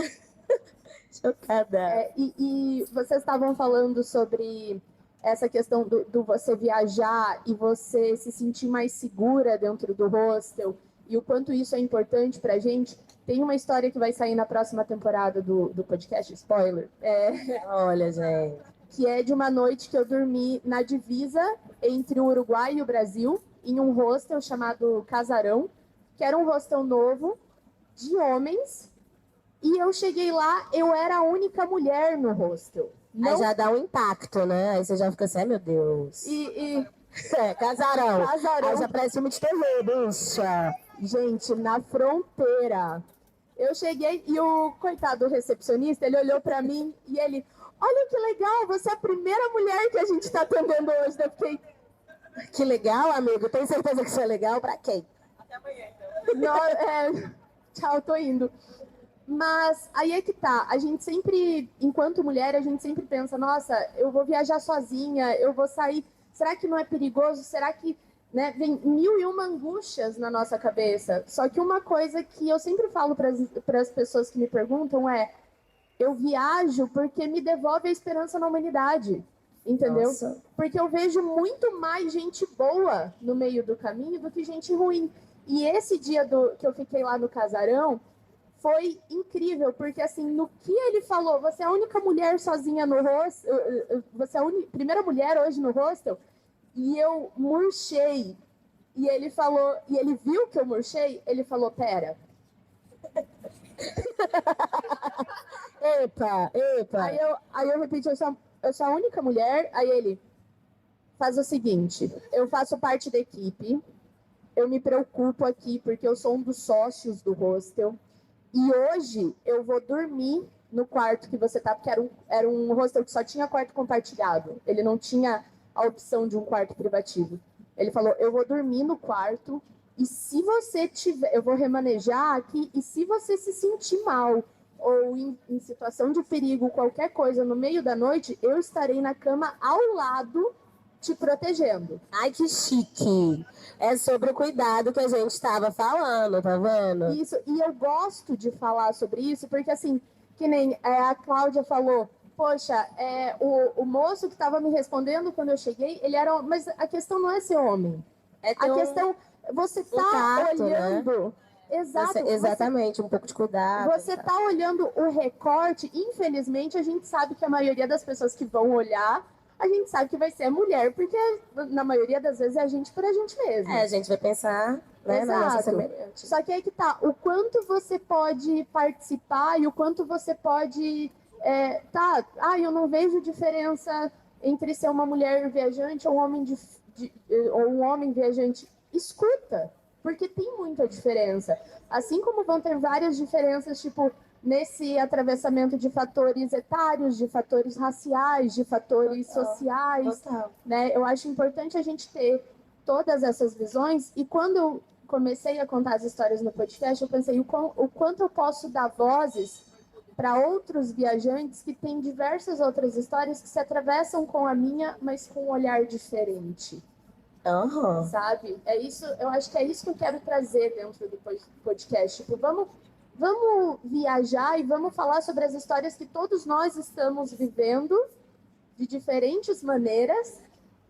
Chocada. E vocês estavam falando sobre essa questão do você viajar e você se sentir mais segura dentro do hostel e o quanto isso é importante pra gente. Tem uma história que vai sair na próxima temporada do podcast, spoiler. Olha, gente. Que é de uma noite que eu dormi na divisa entre o Uruguai e o Brasil, em um hostel chamado Casarão, que era um hostel novo, de homens, e eu cheguei lá, eu era a única mulher no hostel. Aí já dá um impacto, né? Aí você já fica assim, meu Deus. Casarão. Aí já parece filme de TV, bicha. Gente, na fronteira. Eu cheguei e o coitado recepcionista, ele olhou pra mim e ele... Olha que legal, você é a primeira mulher que a gente tá atendendo hoje. Eu fiquei... Que legal, amigo. Tem certeza que isso é legal? Pra quem? Até amanhã, então. Tchau, tô indo. Mas aí é que tá. A gente sempre, enquanto mulher, a gente sempre pensa, nossa, eu vou viajar sozinha, eu vou sair. Será que não é perigoso? Será que... Né, vem 1001 angústias na nossa cabeça. Só que uma coisa que eu sempre falo para as pessoas que me perguntam é: eu viajo porque me devolve a esperança na humanidade, entendeu? Nossa. Porque eu vejo muito mais gente boa no meio do caminho do que gente ruim. E esse dia que eu fiquei lá no Casarão foi incrível, porque assim, no que ele falou, você é a única mulher sozinha no hostel, você é a primeira mulher hoje no hostel, e eu murchei. E ele falou, e ele viu que eu murchei, ele falou, pera. Epa. Aí eu repeti, eu sou a única mulher. Aí ele, faz o seguinte, eu faço parte da equipe, eu me preocupo aqui porque eu sou um dos sócios do hostel, e hoje eu vou dormir no quarto que você tá, porque era um hostel que só tinha quarto compartilhado, ele não tinha a opção de um quarto privativo. Ele falou, eu vou dormir no quarto, e se você tiver, eu vou remanejar aqui, e se você se sentir mal, ou em situação de perigo, qualquer coisa no meio da noite, eu estarei na cama ao lado, te protegendo. Ai, que chique. É sobre o cuidado que a gente estava falando, tá vendo? Isso, e eu gosto de falar sobre isso, porque assim, que nem a Cláudia falou, poxa, o moço que estava me respondendo quando eu cheguei, ele era... Mas a questão não é ser homem. A questão, você tá olhando... Né? Exato. Exatamente, um pouco de cuidado. Você tá olhando o recorte, infelizmente a gente sabe que a maioria das pessoas que vão olhar, a gente sabe que vai ser a mulher, porque na maioria das vezes é a gente por a gente mesmo. A gente vai pensar, né, na nossa semelhante. Só que aí que tá, o quanto você pode participar e o quanto você pode... eu não vejo diferença entre ser uma mulher viajante ou um homem viajante. Escuta, porque tem muita diferença. Assim como vão ter várias diferenças, tipo, nesse atravessamento de fatores etários, de fatores raciais, de fatores sociais. Né? Eu acho importante a gente ter todas essas visões, e quando eu comecei a contar as histórias no podcast, eu pensei o quanto eu posso dar vozes para outros viajantes que têm diversas outras histórias que se atravessam com a minha, mas com um olhar diferente. Sabe? É isso, eu acho que é isso que eu quero trazer dentro do podcast. Tipo, vamos viajar e vamos falar sobre as histórias que todos nós estamos vivendo de diferentes maneiras,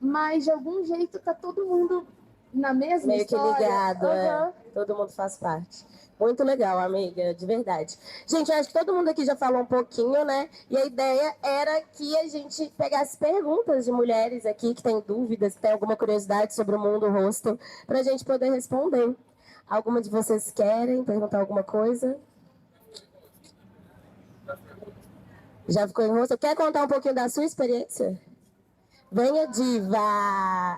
mas de algum jeito tá todo mundo na mesma história. Meio que ligado, todo mundo faz parte. Muito legal, amiga, de verdade. Gente, eu acho que todo mundo aqui já falou um pouquinho, né? E a ideia era que a gente pegasse perguntas de mulheres aqui que têm dúvidas, que têm alguma curiosidade sobre o mundo hostel, para a gente poder responder. Alguma de vocês querem perguntar alguma coisa? Já ficou em hostel? Quer contar um pouquinho da sua experiência? Venha, diva!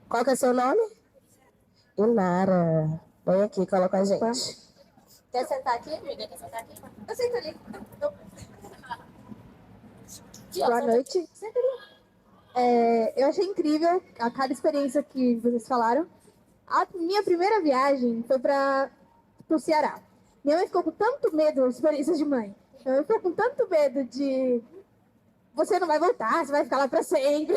Qual que é o seu nome? Inara. Vem aqui, cola com a gente. Quer sentar aqui, amiga? Quer sentar aqui? Eu sento ali. Boa noite. Senta ali. Eu achei incrível a cada experiência que vocês falaram. A minha primeira viagem foi para o Ceará. Minha mãe ficou com tanto medo, experiências de mãe. Minha mãe ficou com tanto medo de você não vai voltar, você vai ficar lá para sempre.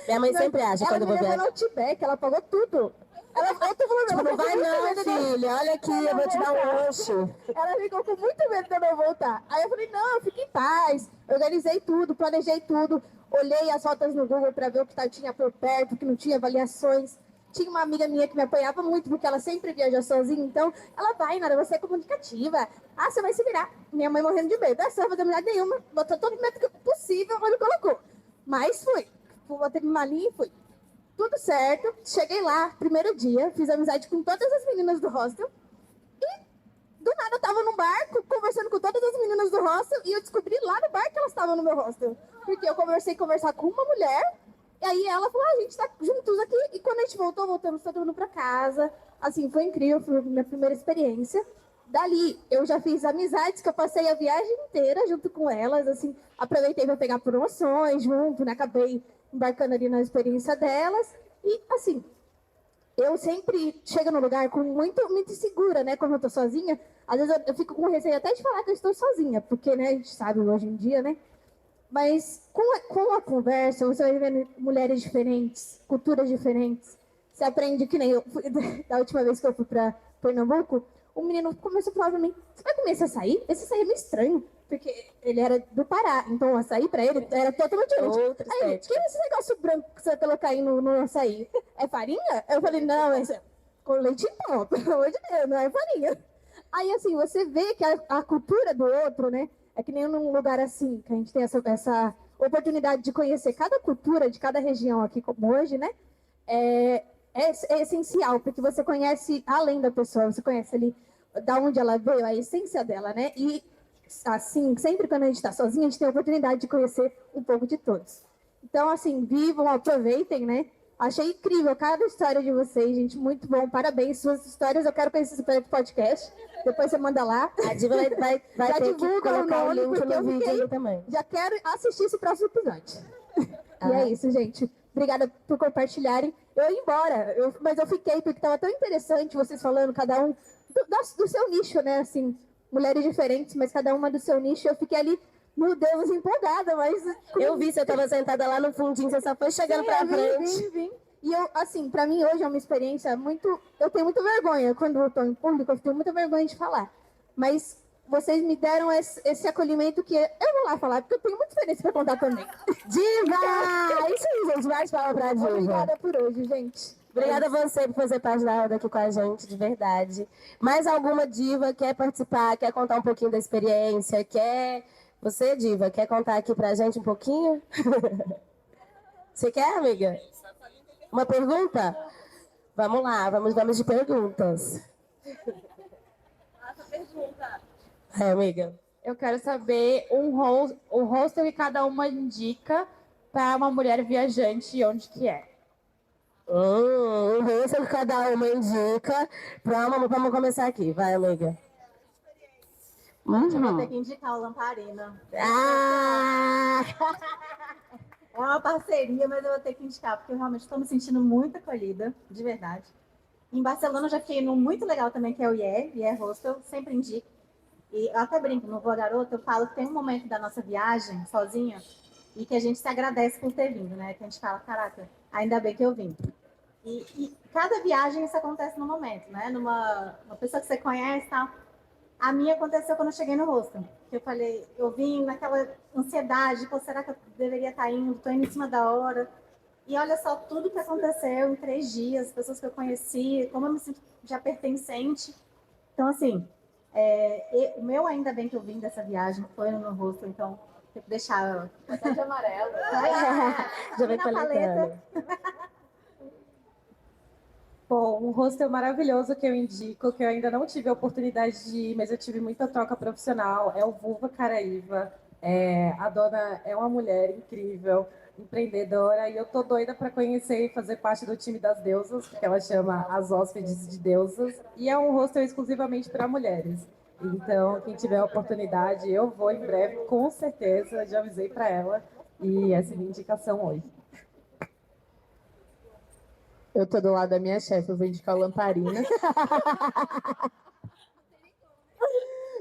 Minha mãe sempre acha quando eu vou viajar. Ela me levou no Outback, ela pagou tudo. Ela ficou tipo, não vai não, filha. Olha aqui, eu vou te dar um lanche. Ela ficou com muito medo de eu não voltar. Aí eu falei, não, fique em paz. Organizei tudo, planejei tudo. Olhei as rotas no Google para ver o que tinha por perto, que não tinha avaliações. Tinha uma amiga minha que me apoiava muito, porque ela sempre viaja sozinha. Então, ela vai, Nara, você é comunicativa. Ah, você vai se virar. Minha mãe morrendo de medo. Você não vai fazer amizade nenhuma. Botou todo o medo possível, mas não colocou. Mas fui. Botei uma linha e fui. Tudo certo. Cheguei lá, primeiro dia. Fiz amizade com todas as meninas do hostel. E, do nada, eu tava num barco, conversando com todas as meninas do hostel. E eu descobri lá no bar que elas estavam no meu hostel. Porque eu conversar com uma mulher. E aí ela falou, a gente tá juntos aqui. E quando a gente voltamos todo mundo pra casa. Assim, foi incrível, foi a minha primeira experiência. Dali, eu já fiz amizades que eu passei a viagem inteira junto com elas, assim. Aproveitei pra pegar promoções junto, né? Acabei embarcando ali na experiência delas. E, assim, eu sempre chego no lugar com muito insegura, né? Como eu tô sozinha. Às vezes eu fico com receio até de falar que eu estou sozinha. Porque, né, a gente sabe hoje em dia, né? Mas com a conversa, você vai vendo mulheres diferentes, culturas diferentes. Você aprende que nem eu. Da última vez que eu fui para Pernambuco, o menino começou a falar pra mim, você vai comer esse açaí? Esse açaí é meio estranho. Porque ele era do Pará, então o açaí pra ele era totalmente diferente. Aí ele, que é esse negócio branco que você vai colocar aí no açaí? É farinha? Eu falei, não, é com leite em pó, pelo amor de Deus, não é farinha. Aí assim, você vê que a cultura do outro, né? É que nem num lugar assim, que a gente tem essa oportunidade de conhecer cada cultura de cada região aqui, como hoje, né? É essencial, porque você conhece além da pessoa, você conhece ali da onde ela veio, a essência dela, né? E assim, sempre quando a gente está sozinha, a gente tem a oportunidade de conhecer um pouco de todos. Então, assim, vivam, aproveitem, né? Achei incrível cada história de vocês, gente, muito bom, parabéns. Suas histórias, eu quero conhecer esse podcast. Depois você manda lá. A Diva vai já ter divulga que colocar o link porque no vídeo aí também. Já quero assistir esse próximo episódio. E é isso, gente. Obrigada por compartilharem. Eu ia embora, mas eu fiquei porque estava tão interessante vocês falando, cada um do seu nicho, né? Assim, mulheres diferentes, mas cada uma do seu nicho. Eu fiquei ali, meu Deus, empolgada, mas... Eu vi, você estava sentada lá no fundinho, você só foi chegando pra frente. Vim. E eu, assim, pra mim hoje é uma experiência muito... Eu tenho muita vergonha, quando eu tô em público, eu tenho muita vergonha de falar. Mas vocês me deram esse acolhimento que eu vou lá falar, porque eu tenho muita experiência pra contar também. Diva! Isso aí, gente, mais palmas pra Diva. Obrigada por hoje, gente. Obrigada a você por fazer parte da roda aqui com a gente, de verdade. Mais alguma diva quer participar, quer contar um pouquinho da experiência, quer... Você, diva, quer contar aqui pra gente um pouquinho? Você quer, amiga? Uma pergunta? Vamos lá, vamos de perguntas. Faça pergunta. É, amiga. Eu quero saber o hostel que cada uma indica para uma mulher viajante e onde que é. O hostel que cada uma indica. Vamos começar aqui, vai, amiga. Eu vou ter que indicar o Lamparina. Ah! É uma parceria, mas eu vou ter que indicar, porque eu realmente estou me sentindo muito acolhida, de verdade. Em Barcelona eu já fiquei num muito legal também, que é o IE Hostel, sempre indico. E eu até brinco, no Voa Garota, eu falo que tem um momento da nossa viagem, sozinha, e que a gente se agradece por ter vindo, né? Que a gente fala, caraca, ainda bem que eu vim. E cada viagem isso acontece no momento, né? Uma pessoa que você conhece e tal. A minha aconteceu quando eu cheguei no hostel. Eu falei, eu vim naquela ansiedade, pô, será que eu deveria estar indo? Estou indo em cima da hora. E olha só tudo que aconteceu em 3 dias, pessoas que eu conheci, como eu me sinto já pertencente. Então, assim, o meu ainda bem que eu vim dessa viagem, foi no hostel, então tem que deixar... Tá de amarelo. Já vem na paleta. Bom, um hostel maravilhoso que eu indico, que eu ainda não tive a oportunidade de ir, mas eu tive muita troca profissional, é o Vulva Caraíva. A dona é uma mulher incrível, empreendedora, e eu tô doida para conhecer e fazer parte do time das deusas, que ela chama as hóspedes de deusas, e é um hostel exclusivamente para mulheres. Então, quem tiver a oportunidade, eu vou em breve, com certeza, já avisei para ela, e essa é a minha indicação hoje. Eu tô do lado da minha chefe, eu vou indicar o Lamparina.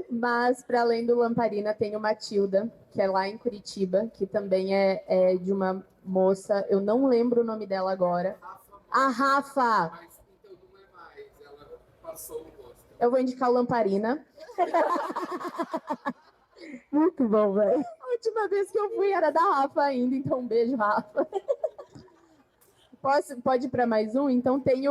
Mas, para além do Lamparina, tem o Matilda, que é lá em Curitiba, que também é de uma moça, eu não lembro o nome dela agora. A Rafa! Eu vou indicar o Lamparina. Muito bom, velho. A última vez que eu fui era da Rafa ainda, então um beijo, Rafa. Pode ir para mais um? Então tem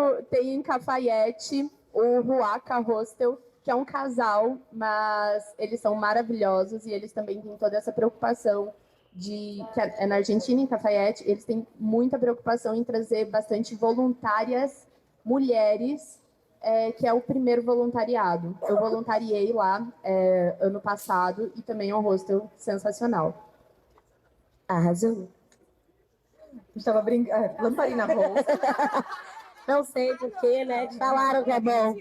em Cafayete o Ruaca Hostel, que é um casal, mas eles são maravilhosos e eles também têm toda essa preocupação que é na Argentina, em Cafayete, eles têm muita preocupação em trazer bastante voluntárias mulheres, que é o primeiro voluntariado. Eu voluntariei lá ano passado e também é um hostel sensacional. Arrasou. Estava brincando. Lamparina Rose. Não sei porquê, né? Falaram que é bom.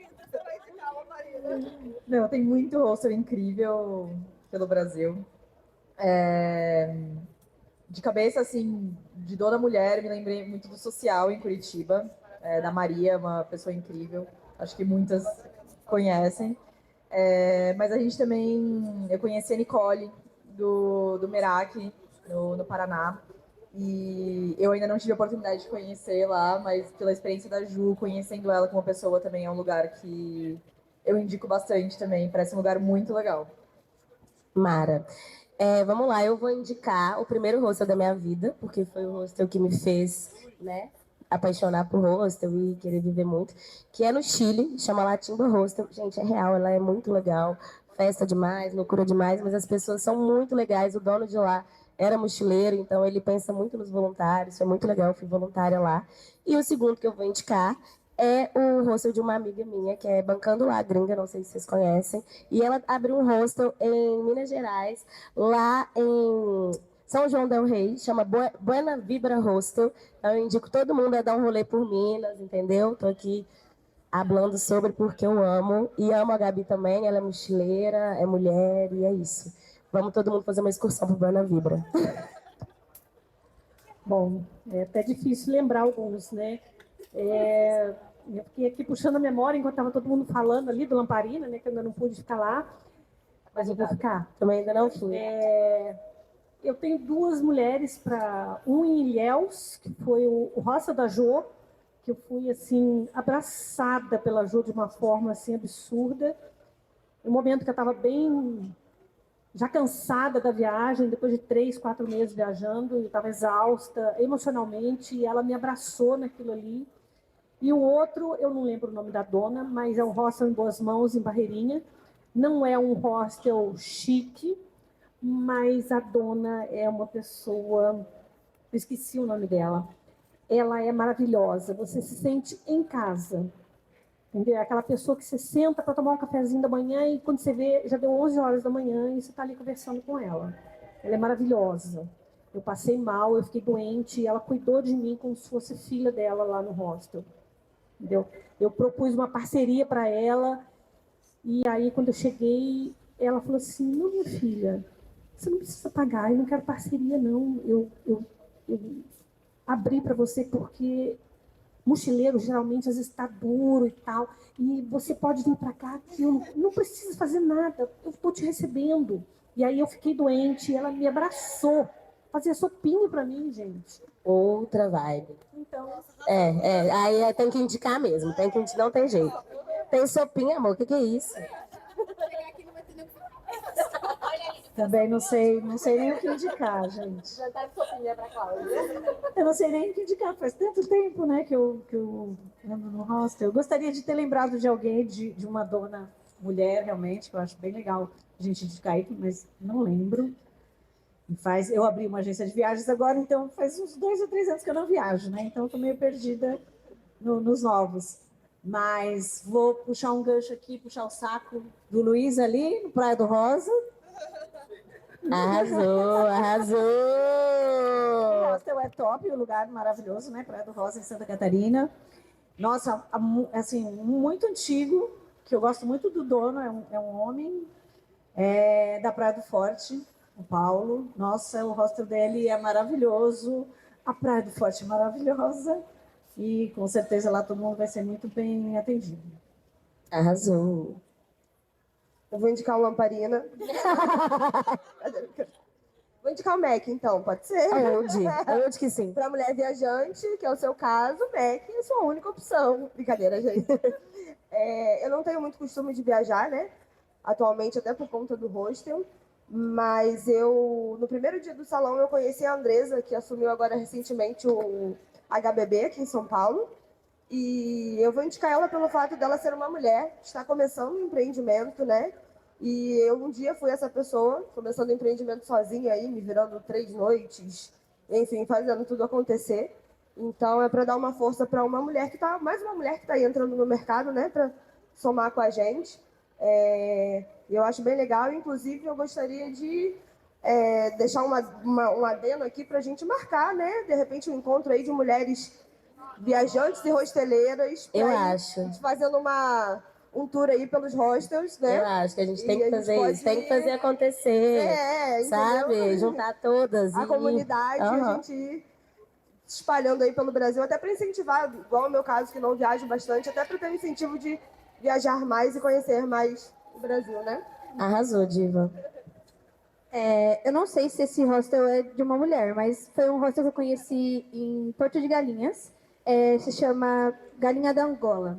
Não, tem muito hostel incrível pelo Brasil. De cabeça, assim, de Dona Mulher, me lembrei muito do Social em Curitiba, da Maria, uma pessoa incrível. Acho que muitas conhecem. Mas a gente também... Eu conheci a Nicole, do Merak, no Paraná. E eu ainda não tive a oportunidade de conhecer lá, mas pela experiência da Ju, conhecendo ela como pessoa também, é um lugar que eu indico bastante também. Parece um lugar muito legal. Mara. Vamos lá, eu vou indicar o primeiro hostel da minha vida, porque foi o hostel que me fez, né, apaixonar por hostel e querer viver muito, que é no Chile, chama Latimba Hostel. Gente, é real, ela é muito legal, festa demais, loucura demais, mas as pessoas são muito legais, o dono de lá era mochileiro, então ele pensa muito nos voluntários, foi muito legal, eu fui voluntária lá. E o segundo que eu vou indicar é o hostel de uma amiga minha, que é Bancando La Gringa, não sei se vocês conhecem, e ela abriu um hostel em Minas Gerais, lá em São João del Rei, chama Buena Vibra Hostel. Então, eu indico todo mundo a dar um rolê por Minas, entendeu? Tô aqui falando sobre porque eu amo, e amo a Gabi também, ela é mochileira, é mulher, e é isso. Vamos todo mundo fazer uma excursão pro Buena Vibra. Bom, é até difícil lembrar alguns, né? Eu fiquei aqui puxando a memória enquanto estava todo mundo falando ali do Lamparina, né? Que eu ainda não pude ficar lá, mas eu vou ficar. Também ainda não fui. Eu tenho duas mulheres um em Ilhéus, que foi o Roça da Jô, que eu fui assim abraçada pela Jô de uma forma assim absurda. No momento que eu estava bem já cansada da viagem, depois de 3, 4 meses viajando, eu estava exausta emocionalmente, e ela me abraçou naquilo ali. E o outro, eu não lembro o nome da dona, mas é um hostel em Boas Mãos, em Barreirinha. Não é um hostel chique, mas a dona é uma pessoa... Eu esqueci o nome dela. Ela é maravilhosa, você se sente em casa. Entendeu? É aquela pessoa que você senta para tomar um cafezinho da manhã e quando você vê, já deu 11 horas da manhã e você está ali conversando com ela. Ela é maravilhosa. Eu passei mal, eu fiquei doente e ela cuidou de mim como se fosse filha dela lá no hostel. Entendeu? Eu propus uma parceria para ela e aí quando eu cheguei, ela falou assim, não, minha filha, você não precisa pagar, eu não quero parceria não. Eu abri para você porque... mochileiro geralmente às vezes está duro e tal, e você pode vir para cá que eu não preciso fazer nada, eu estou te recebendo. E aí eu fiquei doente, ela me abraçou, fazia sopinho para mim, gente. Outra vibe. Então, aí tem que indicar mesmo, não tem jeito. Tem sopinha, amor, o que é isso? também não sei nem o que indicar, gente. Já tá de sopinha pra Cláudia. Eu não sei nem o que indicar, faz tanto tempo, né, que eu ando no hostel. Eu gostaria de ter lembrado de alguém, de uma dona mulher, realmente, que eu acho bem legal a gente indicar aí, mas não lembro. Eu abri uma agência de viagens agora, então faz uns 2 ou 3 anos que eu não viajo, né? Então eu tô meio perdida nos novos. Mas vou puxar um gancho aqui, puxar o saco do Luiz ali, no Praia do Rosa. Arrasou, arrasou! O hostel é top, o lugar maravilhoso, né? Praia do Rosa, em Santa Catarina. Nossa, assim, muito antigo, que eu gosto muito do dono, é um homem da Praia do Forte, o Paulo. Nossa, o hostel dele é maravilhoso, a Praia do Forte é maravilhosa e com certeza lá todo mundo vai ser muito bem atendido. Arrasou! Eu vou indicar o Lamparina. Vou indicar o Mac, então, pode ser? Onde que sim. Para mulher viajante, que é o seu caso, Mac é a sua única opção. Brincadeira, gente. Eu não tenho muito costume de viajar, né? Atualmente, até por conta do hostel. Mas no primeiro dia do salão, eu conheci a Andresa, que assumiu agora recentemente o HBB aqui em São Paulo. E eu vou indicar ela pelo fato dela ser uma mulher que está começando um empreendimento, né? E eu um dia fui essa pessoa, começando o empreendimento sozinha aí, me virando 3 noites, enfim, fazendo tudo acontecer. Então é para dar uma força para uma mulher mais uma mulher que está aí entrando no mercado, né? Para somar com a gente. Eu acho bem legal, inclusive eu gostaria de deixar um adendo aqui para a gente marcar, né? De repente um encontro aí de mulheres viajantes e hosteleiras. Eu acho. Fazendo um tour aí pelos hostels, né? Eu acho que a gente tem que fazer isso, tem que fazer acontecer, sabe? Entendeu? Juntar todas. A comunidade, a gente ir espalhando aí pelo Brasil, até para incentivar, igual no meu caso, que não viajo bastante, até para ter um incentivo de viajar mais e conhecer mais o Brasil, né? Arrasou, Diva. Eu não sei se esse hostel é de uma mulher, mas foi um hostel que eu conheci em Porto de Galinhas. Se chama Galinha da Angola.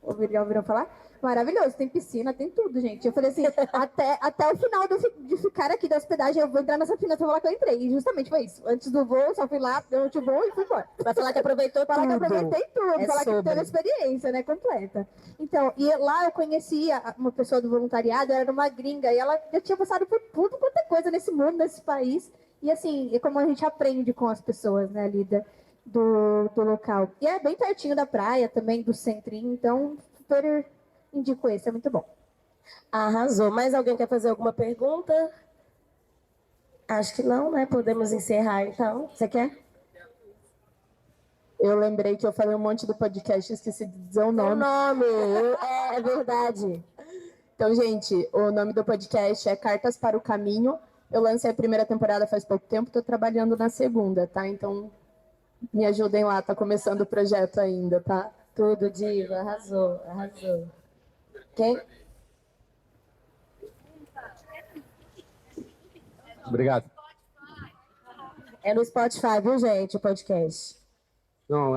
Ouviram falar? Maravilhoso, tem piscina, tem tudo, gente. Eu falei assim, até o final de ficar aqui da hospedagem, eu vou entrar nessa fila pra falar que eu entrei. E justamente foi isso. Antes do voo, só fui lá, durante o voo e fui embora. Vai falar que aproveitou tudo. Falar que aproveitei tudo, falar sobre. que teve a experiência, né, completa. Então, e lá eu conhecia uma pessoa do voluntariado, ela era uma gringa, e ela já tinha passado por tudo quanto é coisa nesse mundo, nesse país. E assim, é como a gente aprende com as pessoas, né, ali do local. E é bem pertinho da praia também, do centrinho, então super indico esse, é muito bom. Arrasou. Mais alguém quer fazer alguma pergunta? Acho que não, né? Podemos encerrar, então. Você quer? Eu lembrei que eu falei um monte do podcast e esqueci de dizer o nome. O nome, é verdade. Então, gente, o nome do podcast é Cartas para o Caminho. Eu lancei a primeira temporada faz pouco tempo, estou trabalhando na segunda, tá? Então, me ajudem lá, tá começando o projeto ainda, tá? Tudo, Diva, arrasou. Quem? Obrigado. É no Spotify, viu, gente, o podcast. Não,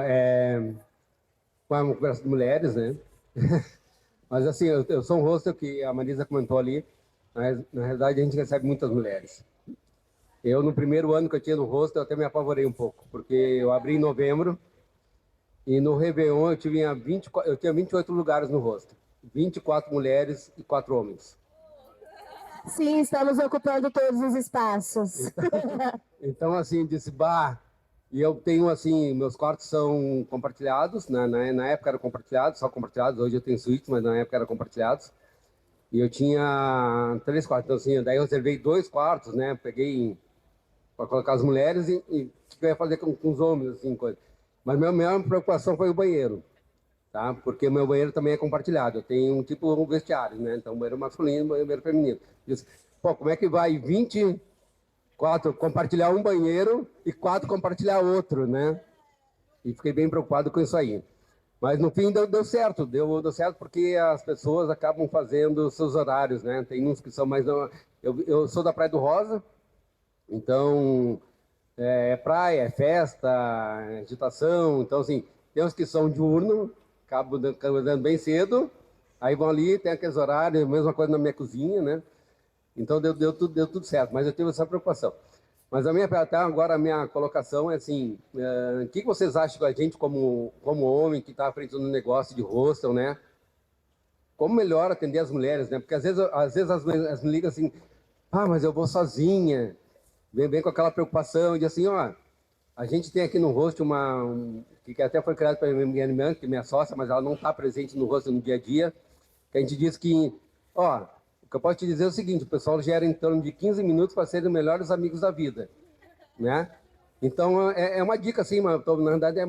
uma conversa de mulheres, né? Mas assim, eu sou um hostel que a Marisa comentou ali, mas na realidade a gente recebe muitas mulheres. Eu, no primeiro ano que eu tinha no hostel, até me apavorei um pouco, porque eu abri em novembro e no Réveillon eu tinha 28 lugares no hostel. 24 mulheres e 4 homens. Sim, estamos ocupando todos os espaços. Então, assim, disse, e eu tenho, assim, meus quartos são compartilhados, na época eram compartilhados, só compartilhados, hoje eu tenho suíte, mas na época eram compartilhados. E eu tinha 3 quartos, então, assim, daí eu reservei 2 quartos, né, peguei para colocar as mulheres e o que eu ia fazer com os homens, assim, coisa. Mas minha maior preocupação foi o banheiro. Tá? Porque o meu banheiro também é compartilhado. Eu tenho um vestiário, né? Então, banheiro masculino e banheiro feminino. Disse, como é que vai 24 compartilhar um banheiro e 4 compartilhar outro, né? E fiquei bem preocupado com isso aí. Mas no fim deu certo. Deu certo porque as pessoas acabam fazendo seus horários, né? Tem uns que são mais... Eu sou da Praia do Rosa, então é praia, é festa, é agitação. Então, assim, tem uns que são diurno, acabo dando bem cedo, aí vão ali, tem aqueles horários, mesma coisa na minha cozinha, né? Então deu tudo certo, mas eu tive essa preocupação. Mas até agora a minha colocação é assim, o que vocês acham da gente como homem que está à frente do negócio de hostel, né? Como melhor atender as mulheres, né? Porque às vezes as mulheres me ligam assim, mas eu vou sozinha, vem com aquela preocupação de assim, A gente tem aqui no hostel que até foi criado pela minha irmã, que é minha sócia, mas ela não está presente no hostel no dia a dia, que a gente diz que, o que eu posso te dizer é o seguinte, o pessoal gera em torno de 15 minutos para serem os melhores amigos da vida, né? Então, é uma dica, assim, na verdade,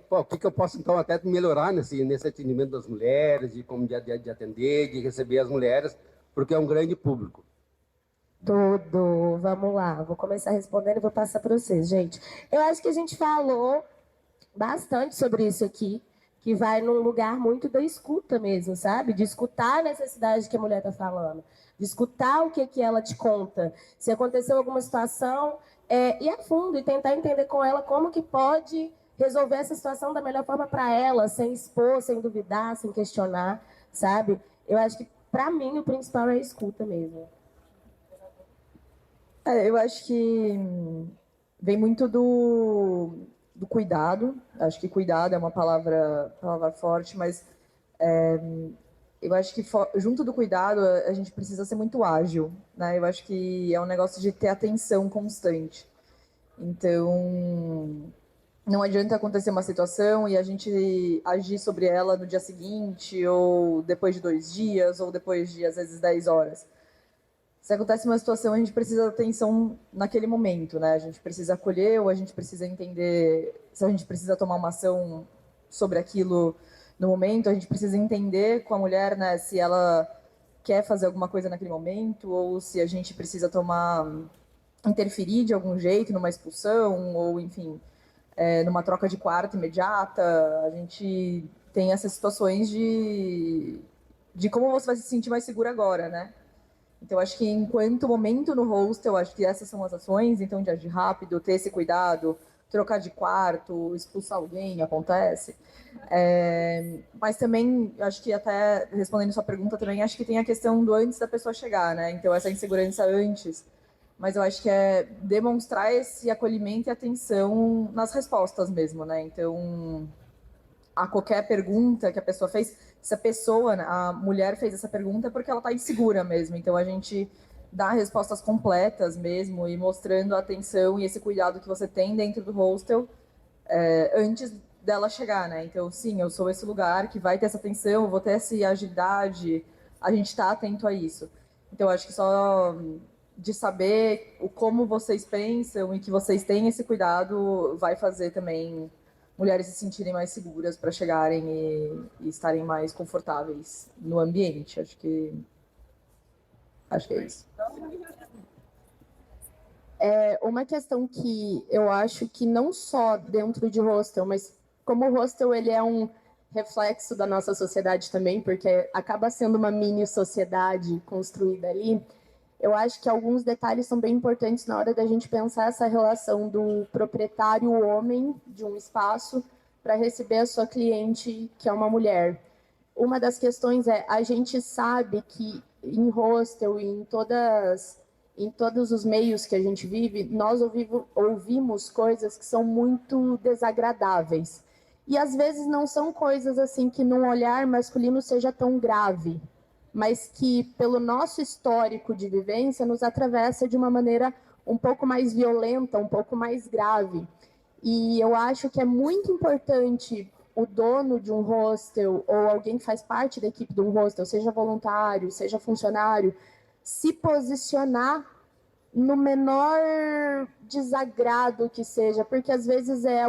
o que eu posso, então, até melhorar nesse atendimento das mulheres, de como de atender, de receber as mulheres, porque é um grande público. Tudo, vamos lá, vou começar respondendo e vou passar para vocês, gente. Eu acho que a gente falou bastante sobre isso aqui, que vai num lugar muito da escuta mesmo, sabe? De escutar a necessidade que a mulher está falando, de escutar o que ela te conta. Se aconteceu alguma situação, ir a fundo e tentar entender com ela como que pode resolver essa situação da melhor forma para ela, sem expor, sem duvidar, sem questionar, sabe? Eu acho que, para mim, o principal é a escuta mesmo. Eu acho que vem muito do cuidado. Acho que cuidado é uma palavra forte, mas eu acho que junto do cuidado a gente precisa ser muito ágil, né? Eu acho que é um negócio de ter atenção constante. Então, não adianta acontecer uma situação e a gente agir sobre ela no dia seguinte, ou depois de 2 dias, ou depois de, às vezes, 10 horas. Se acontece uma situação, a gente precisa de atenção naquele momento, né? A gente precisa acolher, ou a gente precisa entender se a gente precisa tomar uma ação sobre aquilo no momento. A gente precisa entender com a mulher, né, se ela quer fazer alguma coisa naquele momento, ou se a gente precisa interferir de algum jeito numa expulsão, ou, enfim, numa troca de quarto imediata. A gente tem essas situações de como você vai se sentir mais segura agora, né? Então, acho que enquanto momento no hostel, acho que essas são as ações, então, de agir rápido, ter esse cuidado, trocar de quarto, expulsar alguém, acontece. Mas também, acho que até, respondendo sua pergunta também, acho que tem a questão do antes da pessoa chegar, né? Então, essa insegurança antes. Mas eu acho que é demonstrar esse acolhimento e atenção nas respostas mesmo, né? Então, a qualquer pergunta que a pessoa fez, se a pessoa, a mulher fez essa pergunta é porque ela está insegura mesmo. Então, a gente dá respostas completas mesmo e mostrando a atenção e esse cuidado que você tem dentro do hostel antes dela chegar, né? Então, sim, eu sou esse lugar que vai ter essa atenção, eu vou ter essa agilidade, a gente está atento a isso. Então, acho que só de saber como vocês pensam e que vocês têm esse cuidado vai fazer também mulheres se sentirem mais seguras para chegarem e estarem mais confortáveis no ambiente. Acho que é isso. Uma questão que eu acho que não só dentro de hostel, mas como o hostel ele é um reflexo da nossa sociedade também, porque acaba sendo uma mini sociedade construída ali, eu acho que alguns detalhes são bem importantes na hora da gente pensar essa relação do proprietário homem de um espaço para receber a sua cliente, que é uma mulher. Uma das questões a gente sabe que em hostel e em todos os meios que a gente vive, nós ouvimos coisas que são muito desagradáveis. E às vezes não são coisas assim que num olhar masculino seja tão grave, mas que pelo nosso histórico de vivência nos atravessa de uma maneira um pouco mais violenta, um pouco mais grave. E eu acho que é muito importante o dono de um hostel ou alguém que faz parte da equipe de um hostel, seja voluntário, seja funcionário, se posicionar no menor desagrado que seja, porque às vezes é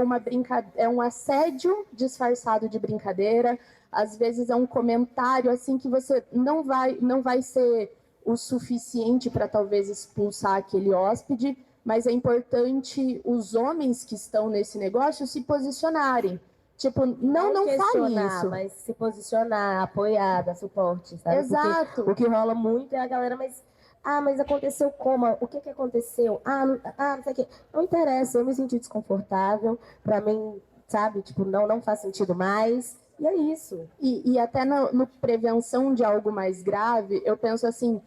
um assédio disfarçado de brincadeira, às vezes é um comentário assim que você não vai ser o suficiente para talvez expulsar aquele hóspede, mas é importante os homens que estão nesse negócio se posicionarem. Tipo, não fale isso. Mas se posicionar, apoiar, dar suporte, sabe? Exato. Porque o que rola muito é a galera, mas aconteceu como? O que aconteceu? Não sei o que. Não interessa, eu me senti desconfortável, pra mim, sabe? Tipo, não faz sentido mais. E é isso. E até no prevenção de algo mais grave, eu penso assim,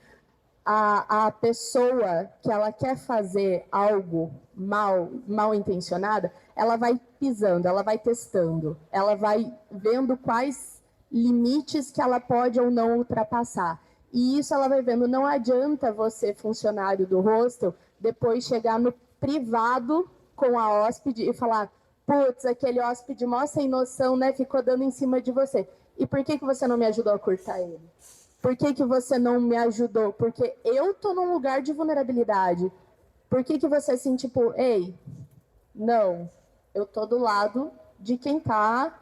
a pessoa que ela quer fazer algo mal intencionada, ela vai pisando, ela vai testando, ela vai vendo quais limites que ela pode ou não ultrapassar. E isso ela vai vendo, não adianta você, funcionário do hostel, depois chegar no privado com a hóspede e falar, putz, aquele hóspede mó sem noção, né, ficou dando em cima de você. E por que você não me ajudou a cortar ele? Por que você não me ajudou? Porque eu tô num lugar de vulnerabilidade. Por que você assim, tipo, ei, não, eu tô do lado de quem tá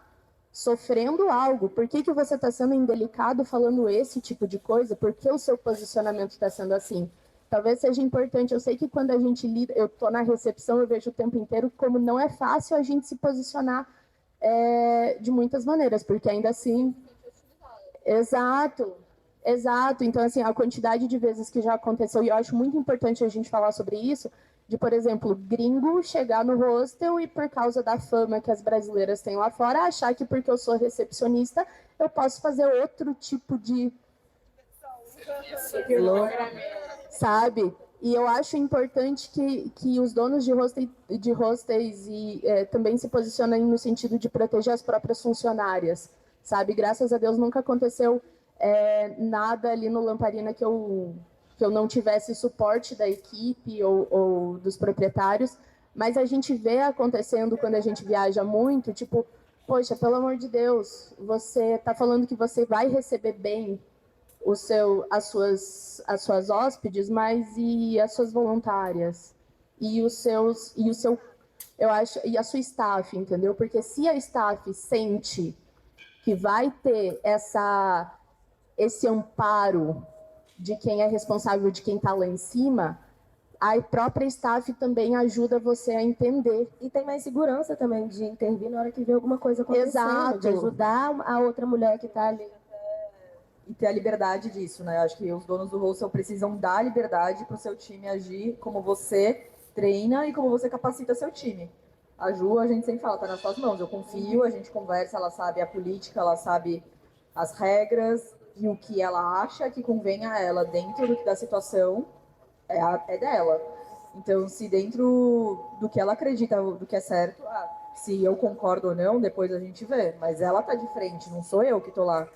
sofrendo algo. Por que você tá sendo indelicado falando esse tipo de coisa? Por que o seu posicionamento está sendo assim? Talvez seja importante, eu sei que quando a gente lida, eu tô na recepção, eu vejo o tempo inteiro como não é fácil a gente se posicionar de muitas maneiras, porque ainda assim... Exato, exato. Então, assim, a quantidade de vezes que já aconteceu, e eu acho muito importante a gente falar sobre isso, de, por exemplo, gringo chegar no hostel e por causa da fama que as brasileiras têm lá fora, achar que porque eu sou recepcionista, eu posso fazer outro tipo de... Sabe? E eu acho importante que os donos de hostels também se posicionem no sentido de proteger as próprias funcionárias, sabe? Graças a Deus nunca aconteceu nada ali no Lamparina que eu não tivesse suporte da equipe ou dos proprietários, mas a gente vê acontecendo quando a gente viaja muito, tipo, poxa, pelo amor de Deus, você está falando que você vai receber bem as suas hóspedes, mas e as suas voluntárias? E eu acho, e a sua staff, entendeu? Porque se a staff sente que vai ter esse amparo de quem é responsável, de quem está lá em cima, a própria staff também ajuda você a entender. E tem mais segurança também de intervir na hora que vê alguma coisa acontecendo. Exato. De ajudar a outra mulher que está ali. E ter a liberdade disso, né? Acho que os donos do hostel precisam dar liberdade para o seu time agir como você treina e como você capacita seu time. A Ju, a gente sempre fala, tá nas suas mãos. Eu confio, a gente conversa, ela sabe a política, ela sabe as regras e o que ela acha que convém a ela dentro da situação é dela. Então, se dentro do que ela acredita, do que é certo, se eu concordo ou não, depois a gente vê. Mas ela tá de frente, não sou eu que tô lá.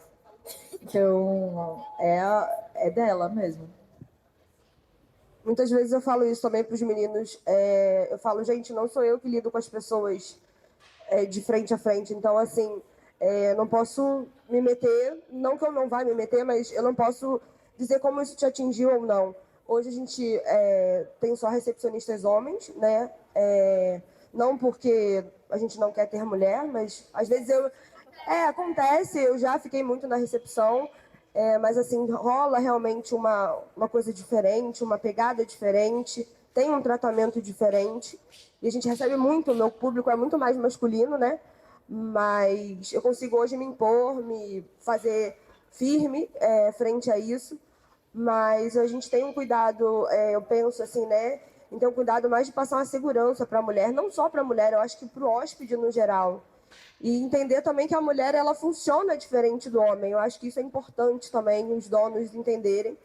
Então, é dela mesmo. Muitas vezes eu falo isso também para os meninos. Eu falo, gente, não sou eu que lido com as pessoas de frente a frente. Então, assim, não posso me meter, não que eu não vá me meter, mas eu não posso dizer como isso te atingiu ou não. Hoje a gente tem só recepcionistas homens, né? Não porque a gente não quer ter mulher, mas às vezes acontece, eu já fiquei muito na recepção, mas assim, rola realmente uma coisa diferente, uma pegada diferente, tem um tratamento diferente, e a gente recebe muito, o meu público é muito mais masculino, né? Mas eu consigo hoje me impor, me fazer firme frente a isso, mas a gente tem um cuidado, eu penso assim, né? Então, cuidado mais de passar uma segurança para a mulher, não só para a mulher, eu acho que para o hóspede no geral. E entender também que a mulher ela funciona diferente do homem. Eu acho que isso é importante também, os donos entenderem.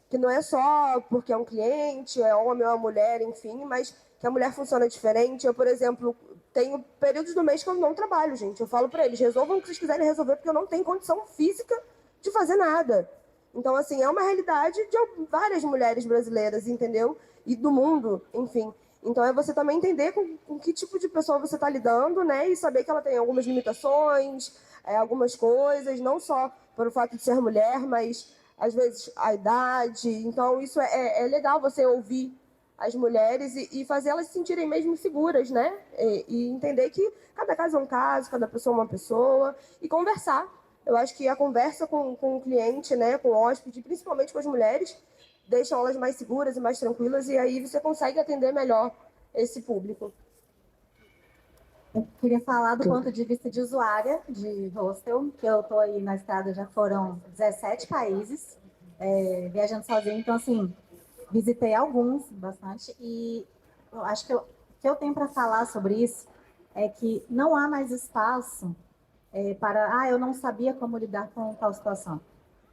Que não é só porque é um cliente, é homem ou é mulher, enfim, mas que a mulher funciona diferente. Eu, por exemplo, tenho períodos do mês que eu não trabalho, gente. Eu falo para eles, resolvam o que vocês quiserem resolver, porque eu não tenho condição física de fazer nada. Então, assim, é uma realidade de várias mulheres brasileiras, entendeu? E do mundo, enfim. Então, é você também entender com que tipo de pessoa você está lidando, né? E saber que ela tem algumas limitações, algumas coisas, não só pelo fato de ser mulher, mas, às vezes, a idade. Então, isso é legal você ouvir as mulheres e fazer elas se sentirem mesmo seguras, né? E entender que cada caso é um caso, cada pessoa é uma pessoa. E conversar. Eu acho que a conversa com o cliente, né? Com o hóspede, principalmente com as mulheres, deixam elas mais seguras e mais tranquilas, e aí você consegue atender melhor esse público. Eu queria falar do ponto de vista de usuária de hostel, que eu estou aí na estrada, já foram 17 países, viajando sozinha, então, assim, visitei alguns, bastante, e eu acho que o que eu tenho para falar sobre isso é que não há mais espaço para, eu não sabia como lidar com tal situação.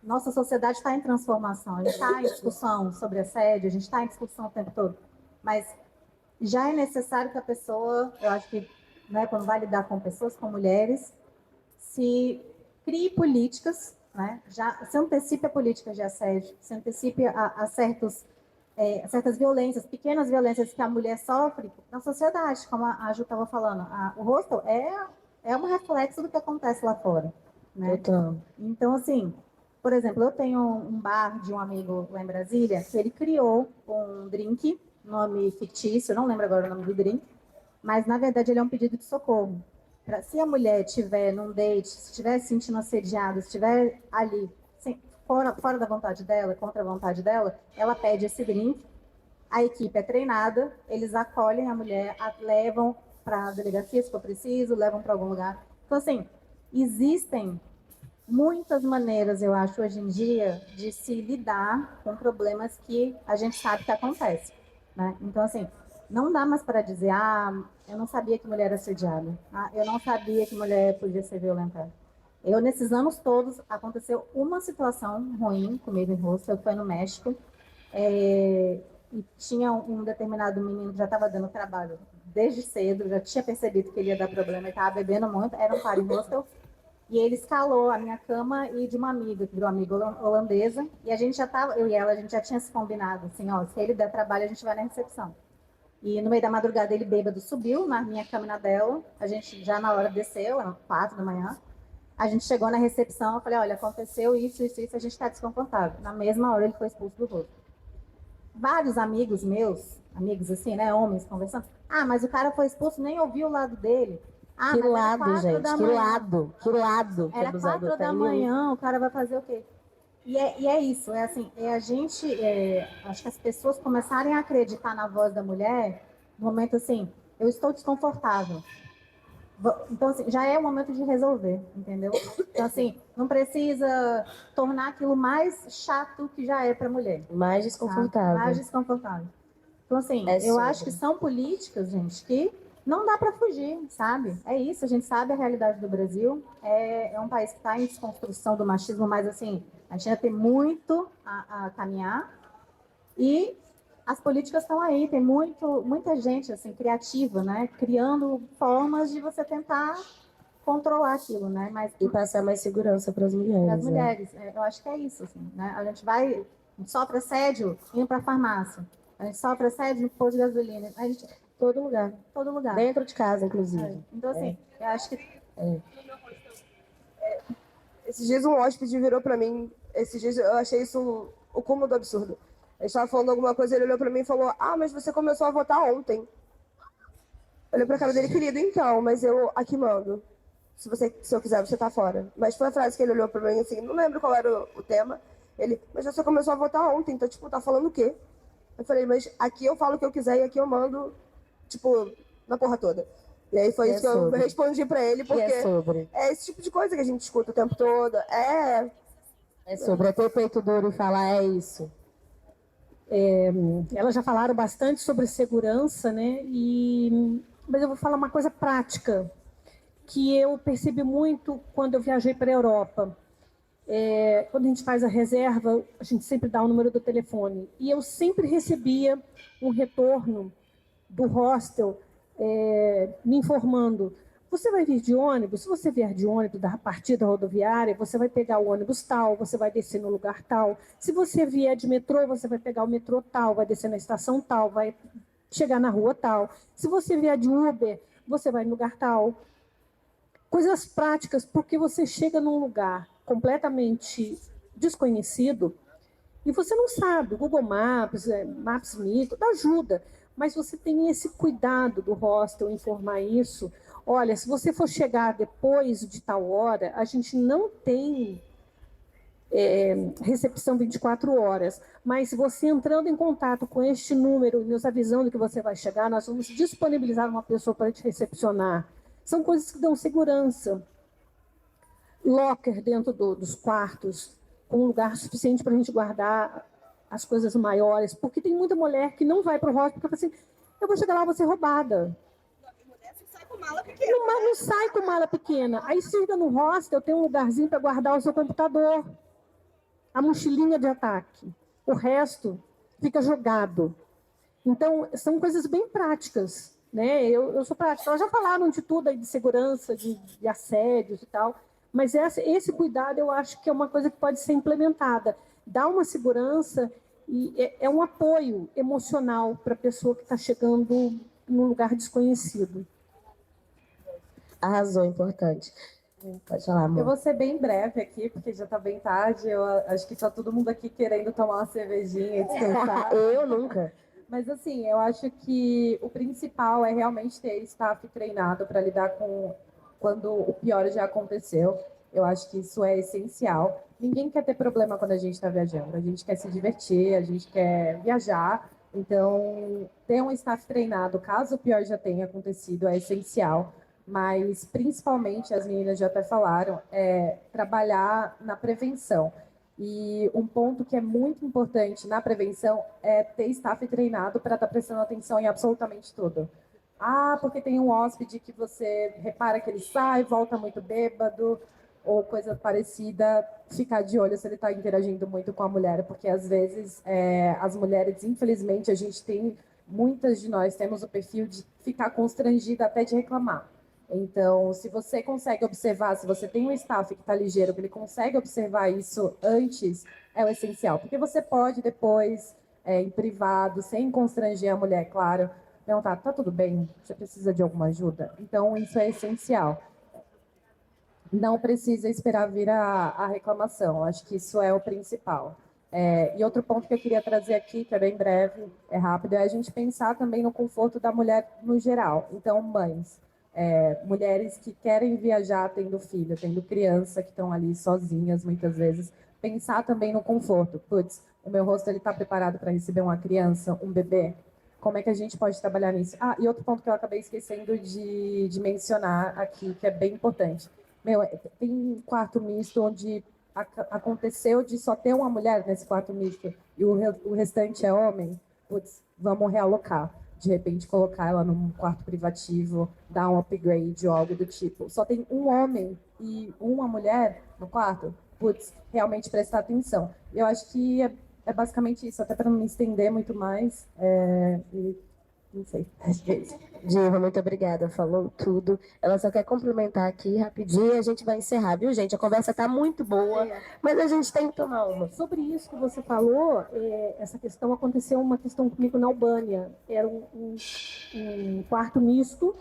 Nossa sociedade está em transformação, a gente está em discussão sobre assédio, a gente está em discussão o tempo todo, mas já é necessário que a pessoa, eu acho que, né, quando vai lidar com pessoas, com mulheres, se crie políticas, né, já se antecipe a políticas de assédio, se antecipe a certos certas violências, pequenas violências que a mulher sofre na sociedade, como a Ju estava falando. O hostel é um reflexo do que acontece lá fora, né? Então, assim, por exemplo, eu tenho um bar de um amigo lá em Brasília, que ele criou um drink, nome fictício, não lembro agora o nome do drink, mas, na verdade, ele é um pedido de socorro. Se a mulher estiver num date, se estiver se sentindo assediada, se estiver ali, fora da vontade dela, contra a vontade dela, ela pede esse drink, a equipe é treinada, eles acolhem a mulher, levam para a delegacia, se for preciso, levam para algum lugar. Então, assim, existem muitas maneiras, eu acho, hoje em dia, de se lidar com problemas que a gente sabe que acontecem, né? Então, assim, não dá mais para dizer, eu não sabia que mulher era assediada, eu não sabia que mulher podia ser violentada. Nesses anos todos, aconteceu uma situação ruim comigo em hostel, foi no México, e tinha um determinado menino que já estava dando trabalho desde cedo, já tinha percebido que ele ia dar problema, ele estava bebendo muito, era um par em hostel, e ele escalou a minha cama e de uma amiga, que virou amiga holandesa, e a gente já estava, eu e ela, a gente já tinha se combinado, assim, se ele der trabalho, a gente vai na recepção. E no meio da madrugada ele bêbado subiu na minha cama e na dela, a gente já na hora desceu, eram 4 da manhã, a gente chegou na recepção, eu falei, olha, aconteceu isso, a gente está desconfortável. Na mesma hora ele foi expulso do rosto. Vários amigos meus, amigos assim, né, homens conversando, mas o cara foi expulso, nem ouviu o lado dele. Que lado, gente, que lado. Era 4 da manhã, o cara vai fazer o quê? E é isso, assim, a gente, acho que as pessoas começarem a acreditar na voz da mulher, no momento assim, eu estou desconfortável. Então, assim, já é o momento de resolver, entendeu? Então, assim, não precisa tornar aquilo mais chato que já é para a mulher. Mais desconfortável. Tá? Mais desconfortável. Então, assim, eu acho que são políticas, gente, que não dá para fugir, sabe? É isso, a gente sabe a realidade do Brasil. É um país que está em desconstrução do machismo, mas, assim, a gente ainda tem muito a caminhar. E as políticas estão aí, tem muita gente assim, criativa, né? Criando formas de você tentar controlar aquilo, né? E passar mais segurança para as mulheres. Para as mulheres, eu acho que é isso, assim, né? A gente sofre assédio indo para a farmácia, a gente sofre assédio no posto de gasolina, todo lugar. Todo lugar. Dentro de casa, inclusive. Então, assim, eu acho que... Esses dias um hóspede virou para mim, esses dias eu achei isso o cúmulo do absurdo. A gente estava falando alguma coisa, ele olhou para mim e falou, mas você começou a votar ontem. Eu olhei para a cara dele, querido, então, mas eu aqui mando. Se eu quiser, você tá fora. Mas foi a frase que ele olhou para mim, assim, não lembro qual era o tema. Ele, mas você começou a votar ontem, então, tipo, tá falando o quê? Eu falei, mas aqui eu falo o que eu quiser e aqui eu mando, tipo, na porra toda. E aí foi isso que eu respondi para ele, porque é esse tipo de coisa que a gente escuta o tempo todo. É sobre ter peito duro e falar, é isso. Elas já falaram bastante sobre segurança, né? Mas eu vou falar uma coisa prática, que eu percebi muito quando eu viajei para a Europa. Quando a gente faz a reserva, a gente sempre dá o número do telefone. E eu sempre recebia um retorno do hostel me informando: você vai vir de ônibus? Se você vier de ônibus da partida rodoviária, você vai pegar o ônibus tal, você vai descer no lugar tal. Se você vier de metrô, você vai pegar o metrô tal, vai descer na estação tal, vai chegar na rua tal. Se você vier de Uber, você vai no lugar tal. Coisas práticas, porque você chega num lugar completamente desconhecido e você não sabe. O Google Maps, Maps.me, tudo ajuda, mas você tem esse cuidado do hostel informar isso. Olha, se você for chegar depois de tal hora, a gente não tem recepção 24 horas, mas se você entrando em contato com este número e nos avisando que você vai chegar, nós vamos disponibilizar uma pessoa para te recepcionar. São coisas que dão segurança. Locker dentro dos quartos, com um lugar suficiente para a gente guardar as coisas maiores, porque tem muita mulher que não vai para o hostel porque fala assim, eu vou chegar lá, vou ser roubada. Não sai com mala pequena. Aí chega no hostel, tem um lugarzinho para guardar o seu computador, a mochilinha de ataque. O resto fica jogado. Então, são coisas bem práticas, né? Eu sou prática. Elas já falaram de tudo aí, de segurança, de assédios e tal, mas esse cuidado eu acho que é uma coisa que pode ser implementada. Dá uma segurança E é um apoio emocional para a pessoa que está chegando num lugar desconhecido. Arrasou, importante. Pode falar, amor. Eu vou ser bem breve aqui, porque já está bem tarde. Eu acho que está todo mundo aqui querendo tomar uma cervejinha e descansar. Eu nunca. Mas, assim, eu acho que o principal é realmente ter staff treinado para lidar com quando o pior já aconteceu. Eu acho que isso é essencial. Ninguém quer ter problema quando a gente está viajando. A gente quer se divertir, a gente quer viajar. Então, ter um staff treinado, caso o pior já tenha acontecido, é essencial. Mas, principalmente, as meninas já até falaram, é trabalhar na prevenção. E um ponto que é muito importante na prevenção é ter staff treinado para estar prestando atenção em absolutamente tudo. Ah, porque tem um hóspede que você repara que ele sai, volta muito bêbado, ou coisa parecida, ficar de olho se ele está interagindo muito com a mulher, porque às vezes as mulheres, infelizmente, muitas de nós temos o perfil de ficar constrangida até de reclamar. Então, se você consegue observar, se você tem um staff que está ligeiro, que ele consegue observar isso antes, é o essencial. Porque você pode depois, em privado, sem constranger a mulher, claro, perguntar, tá tudo bem? Você precisa de alguma ajuda? Então, isso é essencial. Não precisa esperar vir a reclamação. Acho que isso é o principal. E outro ponto que eu queria trazer aqui, que é bem breve, é rápido, é a gente pensar também no conforto da mulher no geral. Então, mães, mulheres que querem viajar tendo filho, tendo criança, que estão ali sozinhas muitas vezes, pensar também no conforto. Putz, o meu rosto está preparado para receber uma criança, um bebê? Como é que a gente pode trabalhar nisso? Ah, e outro ponto que eu acabei esquecendo de mencionar aqui, que é bem importante. Tem um quarto misto onde aconteceu de só ter uma mulher nesse quarto misto e o restante é homem. Putz, vamos realocar. De repente, colocar ela num quarto privativo, dar um upgrade ou algo do tipo. Só tem um homem e uma mulher no quarto. Putz, realmente prestar atenção. Eu acho que é basicamente isso, até para não me estender muito mais. Não sei, acho que é isso. Diva, muito obrigada, falou tudo. Ela só quer complementar aqui rapidinho e a gente vai encerrar, viu, gente? A conversa tá muito boa, mas a gente tem que tomar uma. Sobre isso que você falou, essa questão aconteceu uma questão comigo na Albânia. Era um quarto misto,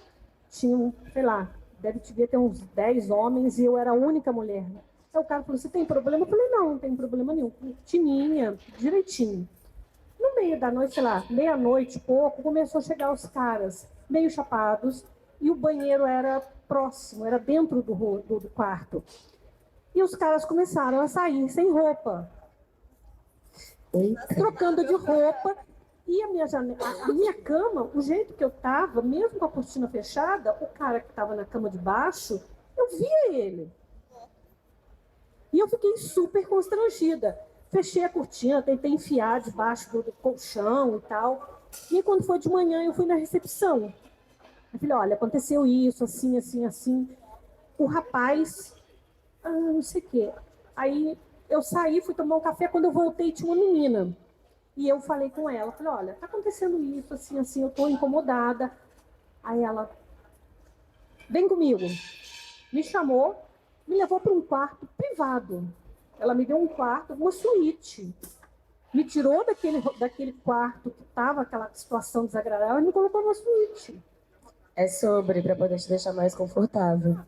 tinha, sei lá, devia ter uns 10 homens e eu era a única mulher. Aí o cara falou, você tem problema? Eu falei, não tem problema nenhum. Tininha, direitinho. No meio da noite, sei lá, meia-noite, pouco, começou a chegar os caras meio chapados e o banheiro era próximo, era dentro do quarto. E os caras começaram a sair sem roupa, trocando de roupa. E a minha cama, o jeito que eu estava, mesmo com a cortina fechada, o cara que estava na cama de baixo, eu via ele. E eu fiquei super constrangida. Fechei a cortina, tentei enfiar debaixo do colchão e tal. E aí, quando foi de manhã, eu fui na recepção. Eu falei, olha, aconteceu isso, assim, assim, assim. O rapaz, não sei o quê. Aí eu saí, fui tomar um café. Quando eu voltei, tinha uma menina. E eu falei com ela, falei, olha, tá acontecendo isso, assim, assim, eu tô incomodada. Aí ela, vem comigo. Me chamou, me levou para um quarto privado. Ela me deu um quarto, uma suíte. Me tirou daquele quarto que estava aquela situação desagradável e me colocou numa suíte. É sobre, para poder te deixar mais confortável.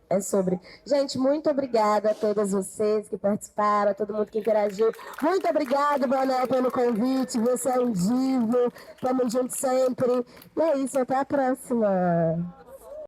É sobre. Gente, muito obrigada a todas vocês que participaram, a todo mundo que interagiu. Muito obrigada, Bonel, pelo convite. Você é um divo. Tamo junto sempre. E é isso, até a próxima.